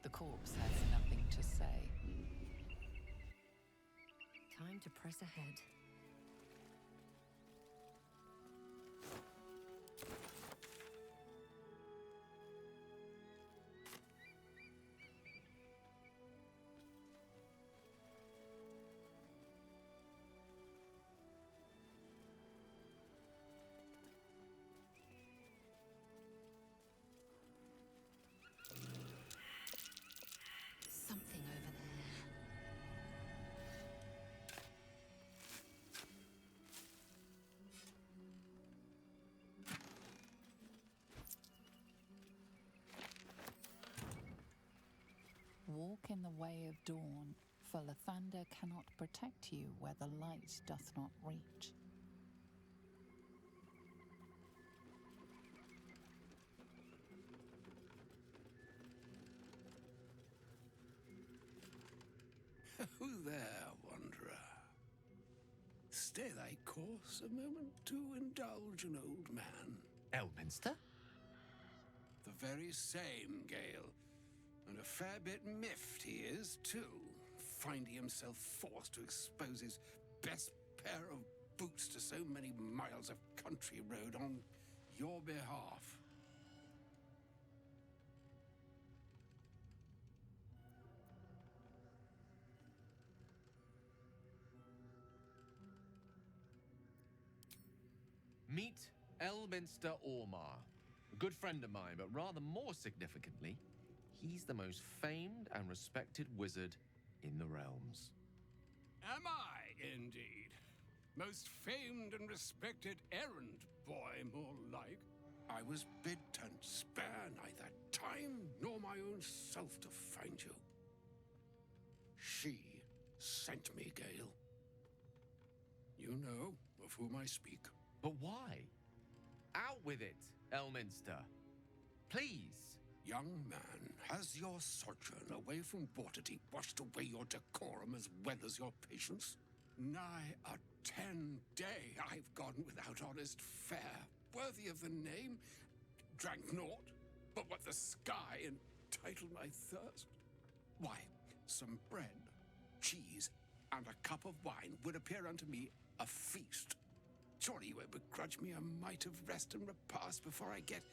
The corpse has nothing to say. Time to press ahead. Something over there. Walk in the way of dawn, for Lathander cannot protect you where the light doth not reach. there, wanderer. Stay thy course a moment to indulge an old man. Elminster? The very same, Gale. And a fair bit miffed he is, too, finding himself forced to expose his best pair of boots to so many miles of country road on your behalf. Meet Elminster Ormar. A good friend of mine, but rather more significantly, he's the most famed and respected wizard in the realms. Am I, indeed? Most famed and respected errand boy, more like. I was bid to spare neither time nor my own self to find you. She sent me, Gale. You know of whom I speak. But why? Out with it, Elminster. Please. Young man, has your sojourn away from Waterdeep washed away your decorum as well as your patience? Nigh a 10-day I've gone without honest fare, worthy of the name. Drank naught but what the sky entitled my thirst. Why, some bread, cheese, and a cup of wine would appear unto me a feast. Surely you won't begrudge me a mite of rest and repast before I get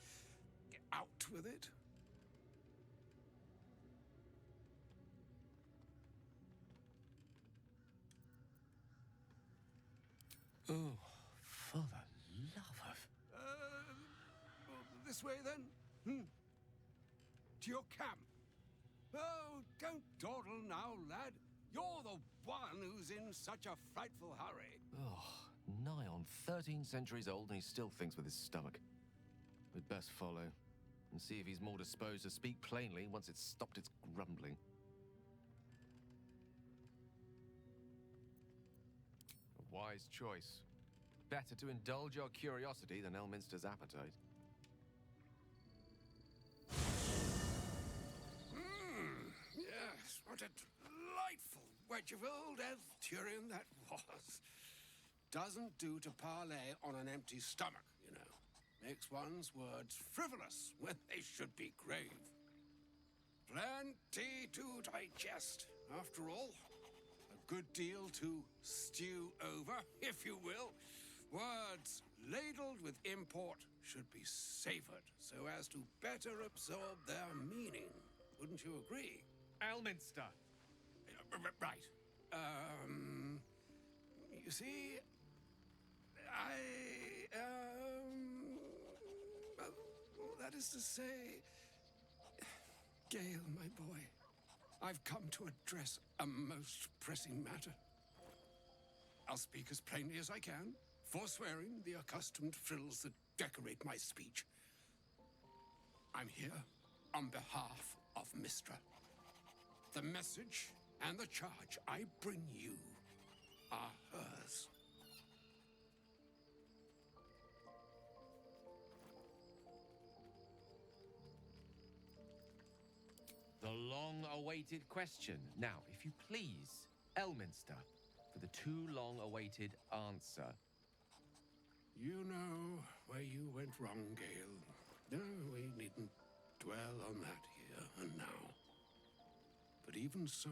out with it? Oh, for the love of... This way then? To your camp. Oh, don't dawdle now, lad. You're the one who's in such a frightful hurry. Oh, nigh on 13 centuries old and he still thinks with his stomach. We'd best follow and see if he's more disposed to speak plainly once it's stopped its grumbling. A wise choice. Better to indulge your curiosity than Elminster's appetite. Yes, what a delightful wedge of old Elfturian that was. Doesn't do to parley on an empty stomach, you know. Makes one's words frivolous when they should be grave. Plenty to digest, after all. A good deal to stew over, if you will. Words ladled with import should be savored so as to better absorb their meaning. Wouldn't you agree? Elminster! Right. You see, well, that is to say, Gale, my boy, I've come to address a most pressing matter. I'll speak as plainly as I can, forswearing the accustomed frills that decorate my speech. I'm here on behalf of Mistra. The message and the charge I bring you are hers. The long-awaited question. Now, if you please, Elminster, for the too long-awaited answer. You know where you went wrong, Gale. No, we needn't dwell on that here and now. But even so,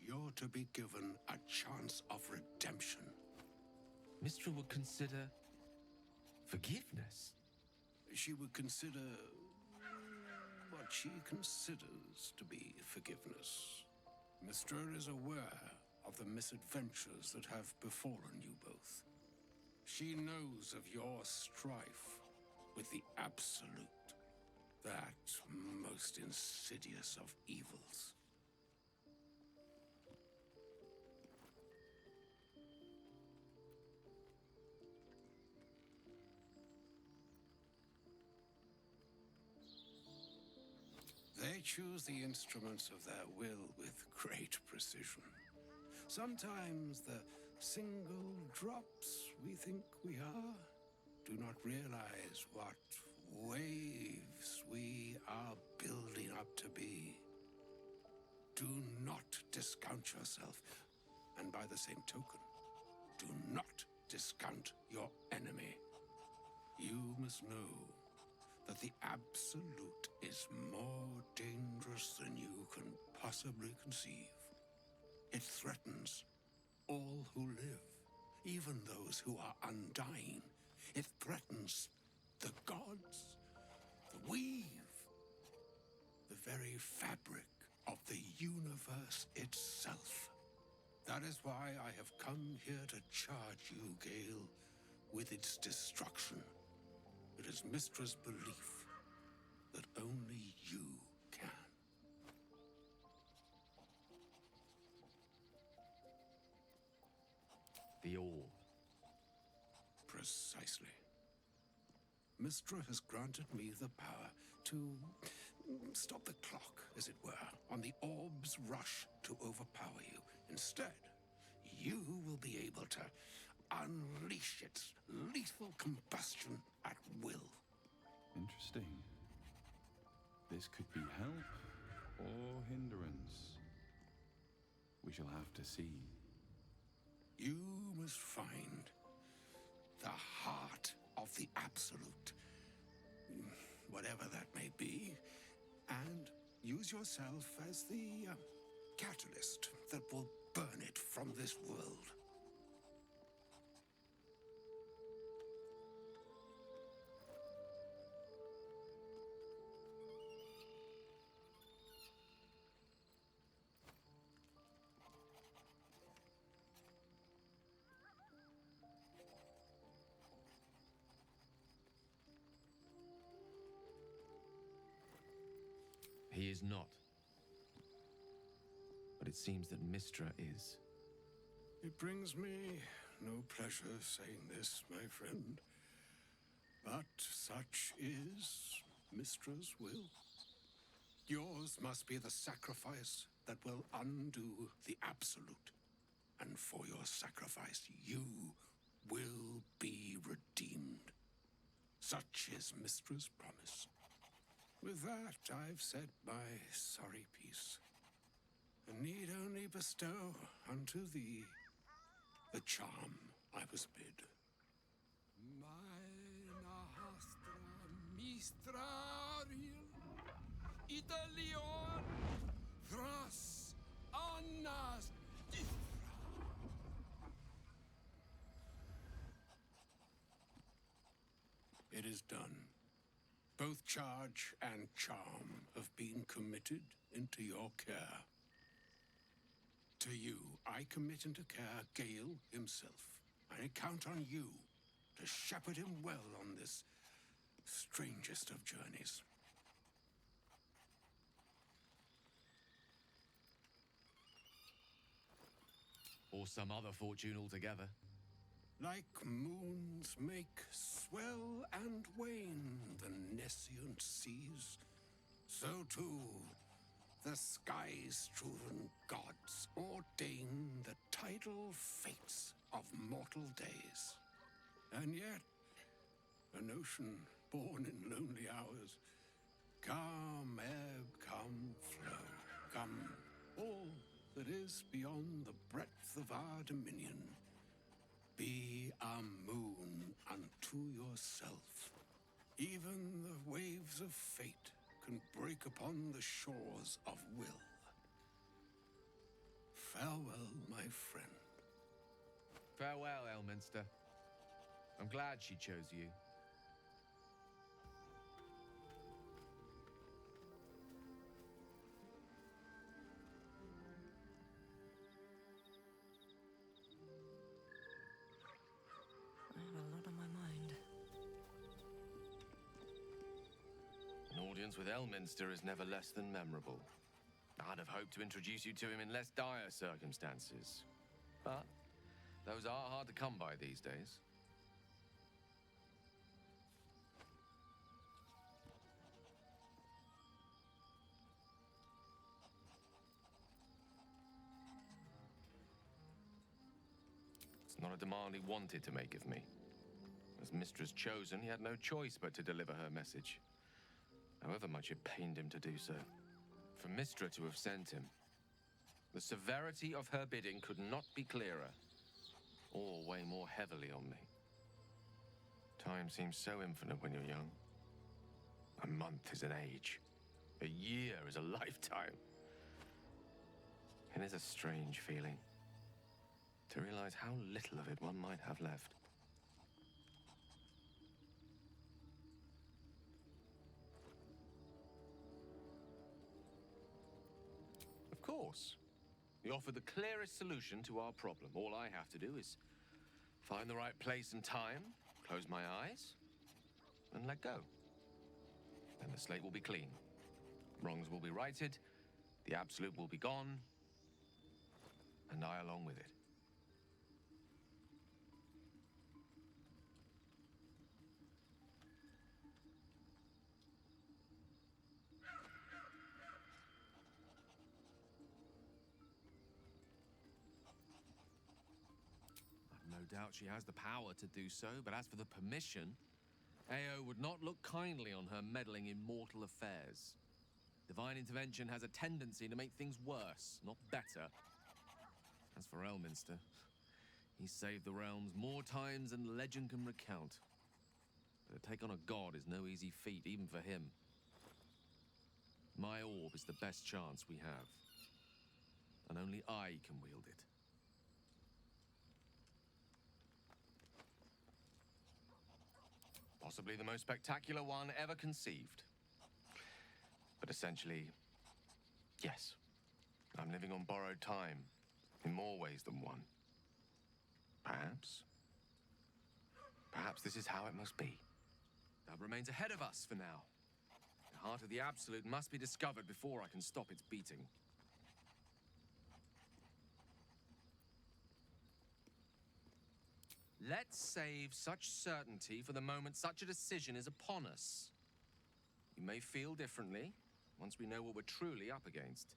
you're to be given a chance of redemption. Mistra would consider forgiveness. She would consider what she considers to be forgiveness. Mistra is aware of the misadventures that have befallen you both. She knows of your strife with the Absolute, that most insidious of evils. They choose the instruments of their will with great precision. Sometimes the single drops we think we are do not realize what waves we are building up to be. Do not discount yourself. And by the same token, do not discount your enemy. You must know that the Absolute is more dangerous than you can possibly conceive. It threatens all who live, even those who are undying. It threatens the gods, the weave, the very fabric of the universe itself. That is why I have come here to charge you, Gale, with its destruction. It is Mystra's belief that only you can. The orb. Precisely. Mystra has granted me the power to stop the clock, as it were, on the orb's rush to overpower you. Instead, you will be able to unleash its lethal combustion at will. Interesting. This could be help or hindrance. We shall have to see. You must find the heart of the Absolute, whatever that may be, and use yourself as the catalyst that will burn it from this world. He is not. But it seems that Mystra is. It brings me no pleasure saying this, my friend, but such is Mystra's will. Yours must be the sacrifice that will undo the Absolute, and for your sacrifice you will be redeemed. Such is Mystra's promise. With that, I've said my sorry piece, and need only bestow unto thee the charm I was bid. Meine Hastra Mistrariel Italion Thras Annas It is done. Both charge and charm have been committed into your care. To you, I commit into care Gale himself. I count on you to shepherd him well on this strangest of journeys. Or some other fortune altogether. Like moons make swell and wane the nescient seas, so too the sky-strewn gods ordain the tidal fates of mortal days. And yet, an ocean born in lonely hours, come ebb, come flow, come all that is beyond the breadth of our dominion. Be a moon unto yourself. Even the waves of fate can break upon the shores of will. Farewell, my friend. Farewell, Elminster. I'm glad she chose you. I have a lot on my mind. An audience with Elminster is never less than memorable. I'd have hoped to introduce you to him in less dire circumstances. But those are hard to come by these days. It's not a demand he wanted to make of me. As Mistress chosen, he had no choice but to deliver her message. However much it pained him to do so. For Mystra to have sent him, The severity of her bidding could not be clearer, or weigh more heavily on me. Time seems so infinite when you're young. A month is an age. A year is a lifetime. It is a strange feeling to realize how little of it one might have left. Of course, you offer the clearest solution to our problem. All I have to do is find the right place and time, close my eyes, and let go. Then the slate will be clean. Wrongs will be righted, the absolute will be gone, and I along with it. I've no doubt she has the power to do so, but as for the permission, Ao would not look kindly on her meddling in mortal affairs. Divine intervention has a tendency to make things worse, not better. As for Elminster, he saved the realms more times than legend can recount. But to take on a god is no easy feat, even for him. My orb is the best chance we have, and only I can wield it. Possibly the most spectacular one ever conceived. But essentially, yes, I'm living on borrowed time, in more ways than one. Perhaps this is how it must be. That remains ahead of us for now. The heart of the Absolute must be discovered before I can stop its beating. Let's save such certainty for the moment such a decision is upon us. You may feel differently once we know what we're truly up against.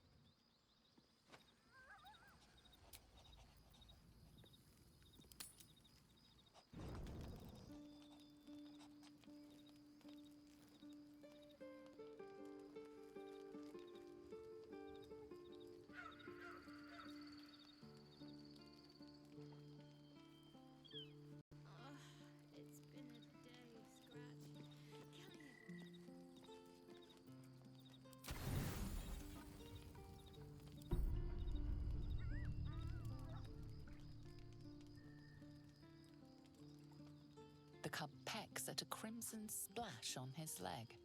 The cub pecks at a crimson splash on his leg.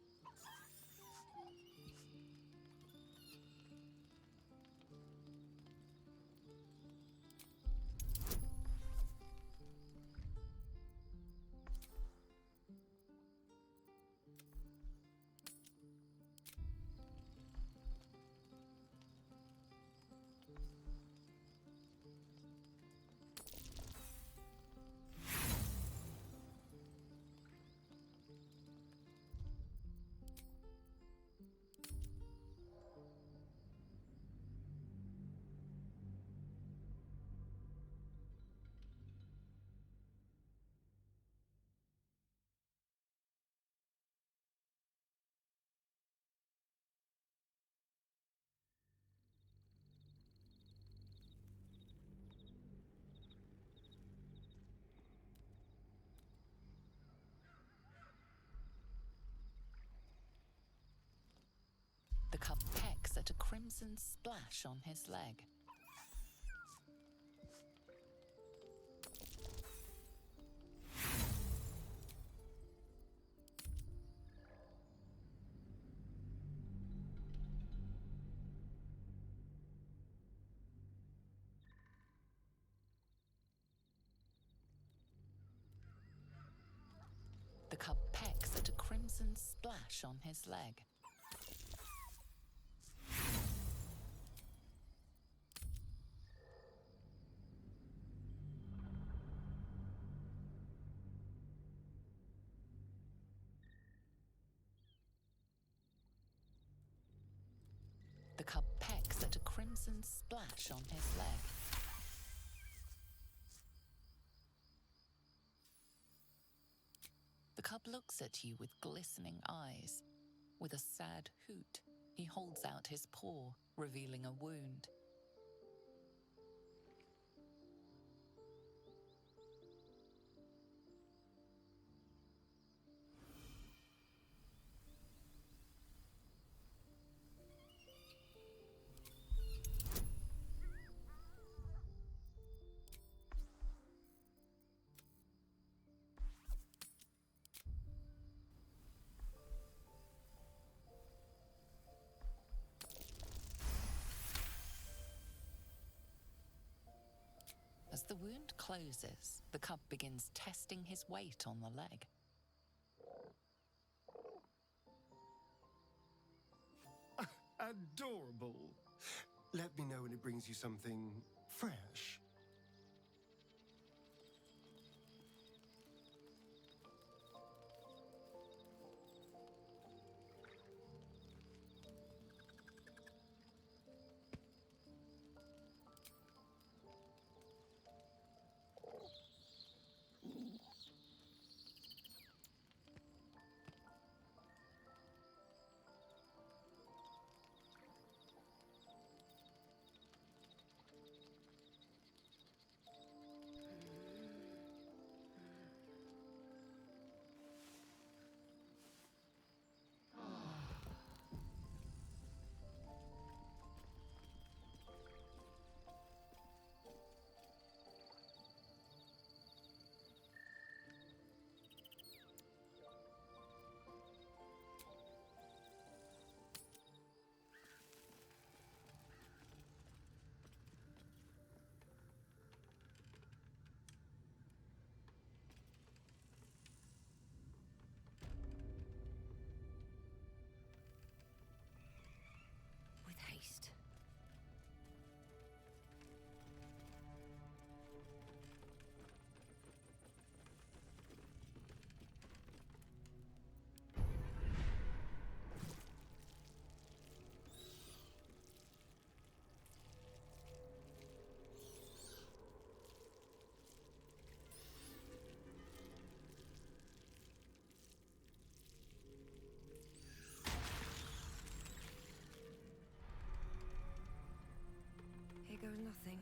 The cub pecks at a crimson splash on his leg. The cub pecks at a crimson splash on his leg. The cub pecks at a crimson splash on his leg. The cub looks at you with glistening eyes. With a sad hoot, he holds out his paw, revealing a wound. the wound closes, the cub begins testing his weight on the leg. Adorable. Let me know when it brings you something fresh. With haste. Here goes nothing.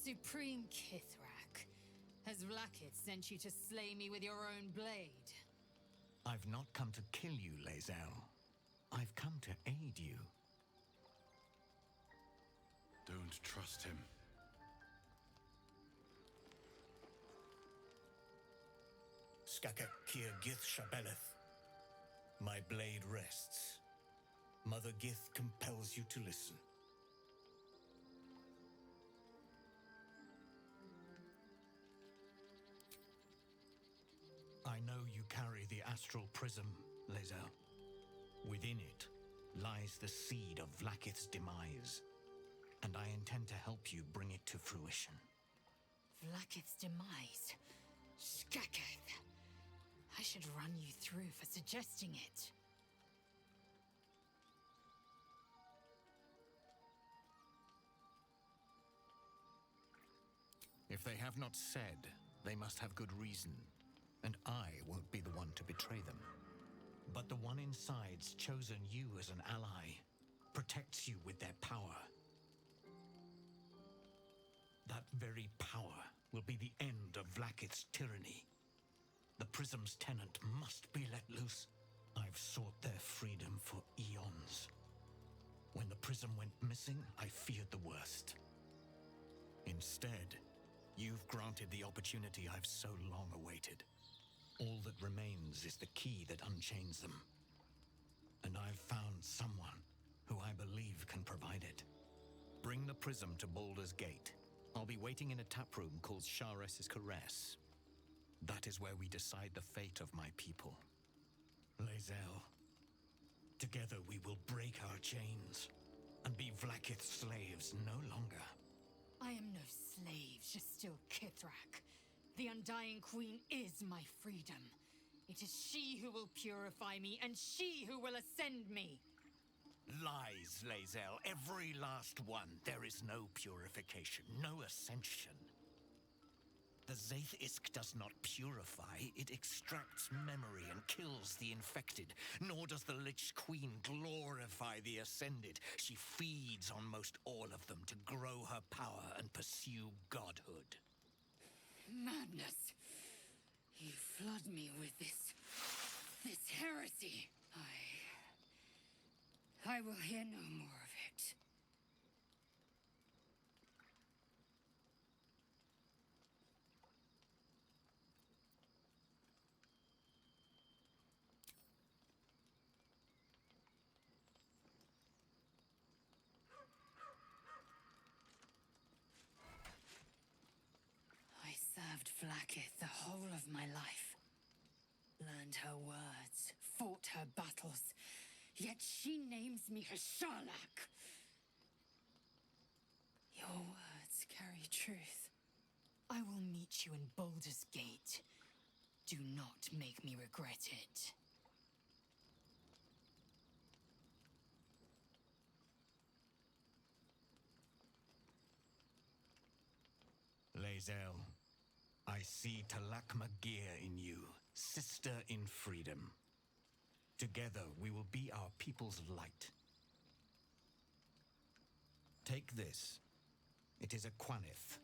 Supreme Kithrak, has Vlaakith sent you to slay me with your own blade? I've not come to kill you, Lae'zel. I've come to aid you. Don't trust him. Skakak Kir Gith Shabeleth. My blade rests. Mother Gith compels you to listen. I know you carry the astral prism, Lae'zel. Within it lies the seed of Vlaakith's demise, and I intend to help you bring it to fruition. Vlaakith's demise? Skaketh! I should run you through for suggesting it. If they have not said, they must have good reason, and I won't be the one to betray them. But the one inside's chosen you as an ally, protects you with their power. That very power will be the end of Vlaakith's tyranny. The Prism's tenant must be let loose. I've sought their freedom for eons. When the Prism went missing, I feared the worst. Instead, you've granted the opportunity I've so long awaited. All that remains is the key that unchains them. And I've found someone who I believe can provide it. Bring the Prism to Baldur's Gate. I'll be waiting in a taproom called Shares's Caress. That is where we decide the fate of my people. Lae'zel, together we will break our chains and be Vlaakith's slaves no longer. I am no slave, just still Kithrak. The Undying Queen is my freedom. It is she who will purify me, and she who will ascend me. Lies, Lae'zel, every last one. There is no purification, no ascension. The Zaith-Isk does not purify, it extracts memory and kills the infected. Nor does the Lich Queen glorify the Ascended. She feeds on most all of them to grow her power and pursue godhood. Madness! You flood me with this heresy. I will hear no more of it. I served Vlaakith the whole of my life. Learned her words, fought her battles, yet she names me her Sharlak. Your words carry truth. I will meet you in Baldur's Gate. Do not make me regret it. Lae'zel, I see Talak Magir in you, sister in freedom. Together we will be our people's light. Take this. It is a Quanith,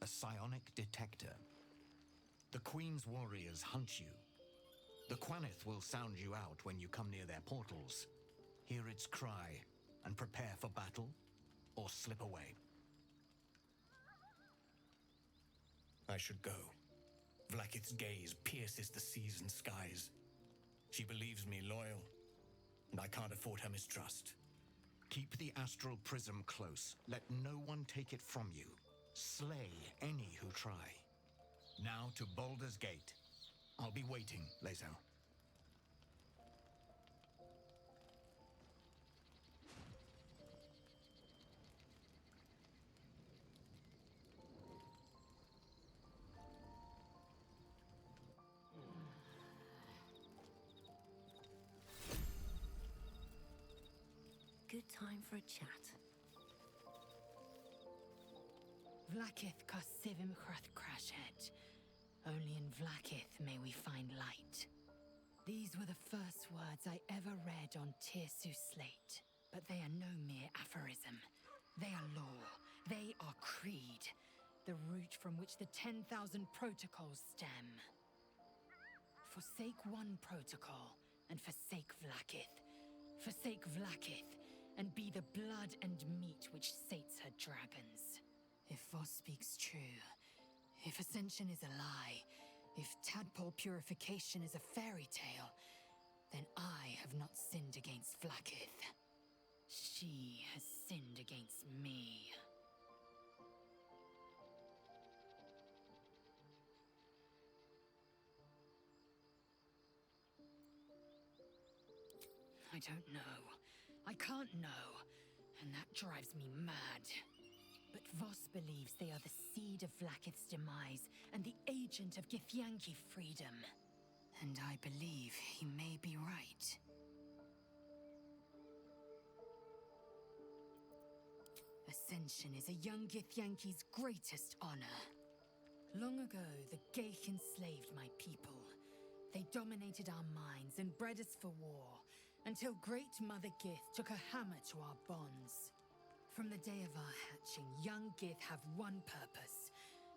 a psionic detector. The Queen's warriors hunt you. The Quanith will sound you out when you come near their portals. Hear its cry and prepare for battle, or slip away. I should go. Vlaakith's gaze pierces the seas and skies. She believes me loyal, and I can't afford her mistrust. Keep the astral prism close. Let no one take it from you. Slay any who try. Now to Baldur's Gate. I'll be waiting, Lae'zel. Good time for a chat. Vlaakith Kasivim Chrath Crashhead. Only in Vlaakith may we find light. These were the first words I ever read on Tirsu slate. But they are no mere aphorism. They are law. They are creed. The root from which the 10,000 protocols stem. Forsake one protocol, and forsake Vlaakith. Forsake Vlaakith, and be the blood and meat which sates her dragons. If Voss speaks true, if Ascension is a lie, if tadpole purification is a fairy tale, then I have not sinned against Vlaakith. She has sinned against me. I don't know. I can't know, and that drives me mad. But Voss believes they are the seed of Vlaakith's demise and the agent of Githyanki freedom. And I believe he may be right. Ascension is a young Githyanki's greatest honor. Long ago, the Geich enslaved my people. They dominated our minds and bred us for war, until Great Mother Gith took a hammer to our bonds. From the day of our hatching, young Gith have one purpose: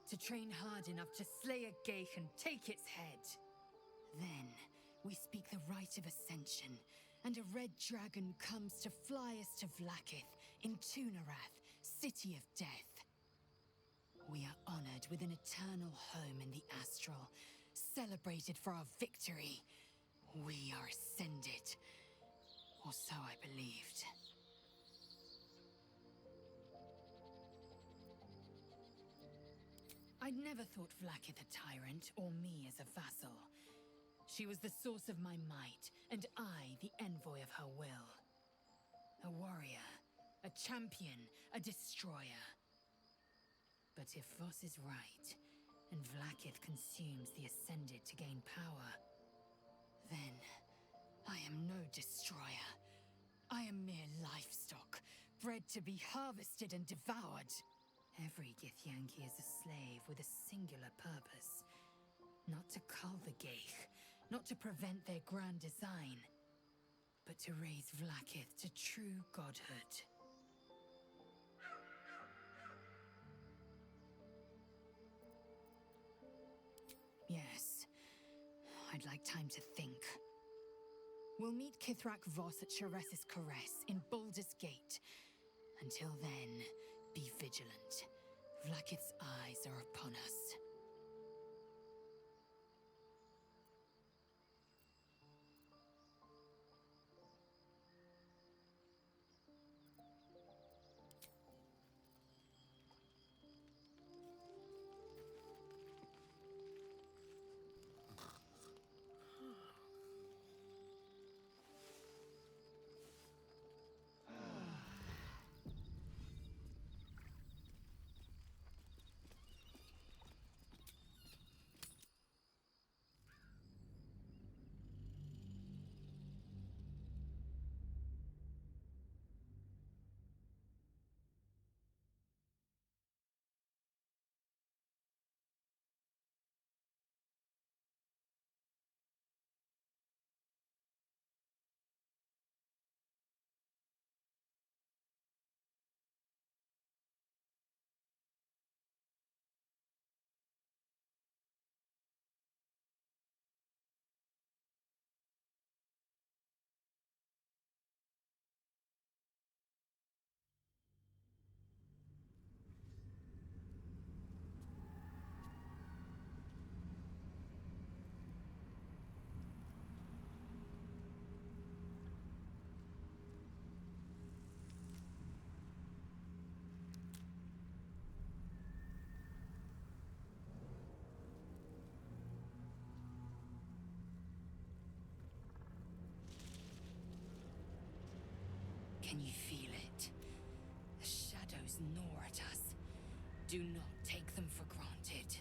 to train hard enough to slay a Geich and take its head. Then, we speak the rite of Ascension, and a red dragon comes to fly us to Vlaakith, in Tunarath, City of Death. We are honored with an eternal home in the Astral, celebrated for our victory. We are ascended. Or so I believed. I'd never thought Vlaakith a tyrant, or me as a vassal. She was the source of my might, and I the envoy of her will. A warrior, a champion, a destroyer. But if Voss is right, and Vlaakith consumes the Ascended to gain power, then I am no destroyer. I am mere livestock, bred to be harvested and devoured. Every Githyanki is a slave with a singular purpose. Not to cull the Geich, not to prevent their grand design, but to raise Vlaakith to true godhood. Yes, I'd like time to think. We'll meet Kithrak Voss at Sheres's Caress in Baldur's Gate. Until then, be vigilant. Vlaakith's eyes are upon us. Can you feel it? The shadows gnaw at us. Do not take them for granted.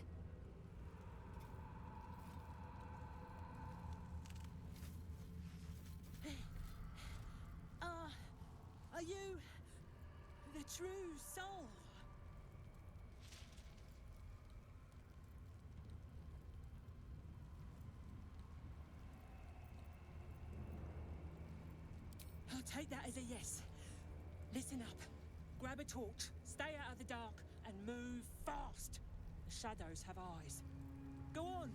Are you the true soul? I'll take that as a yes. Listen up. Grab a torch, stay out of the dark, and move fast. The shadows have eyes. Go on,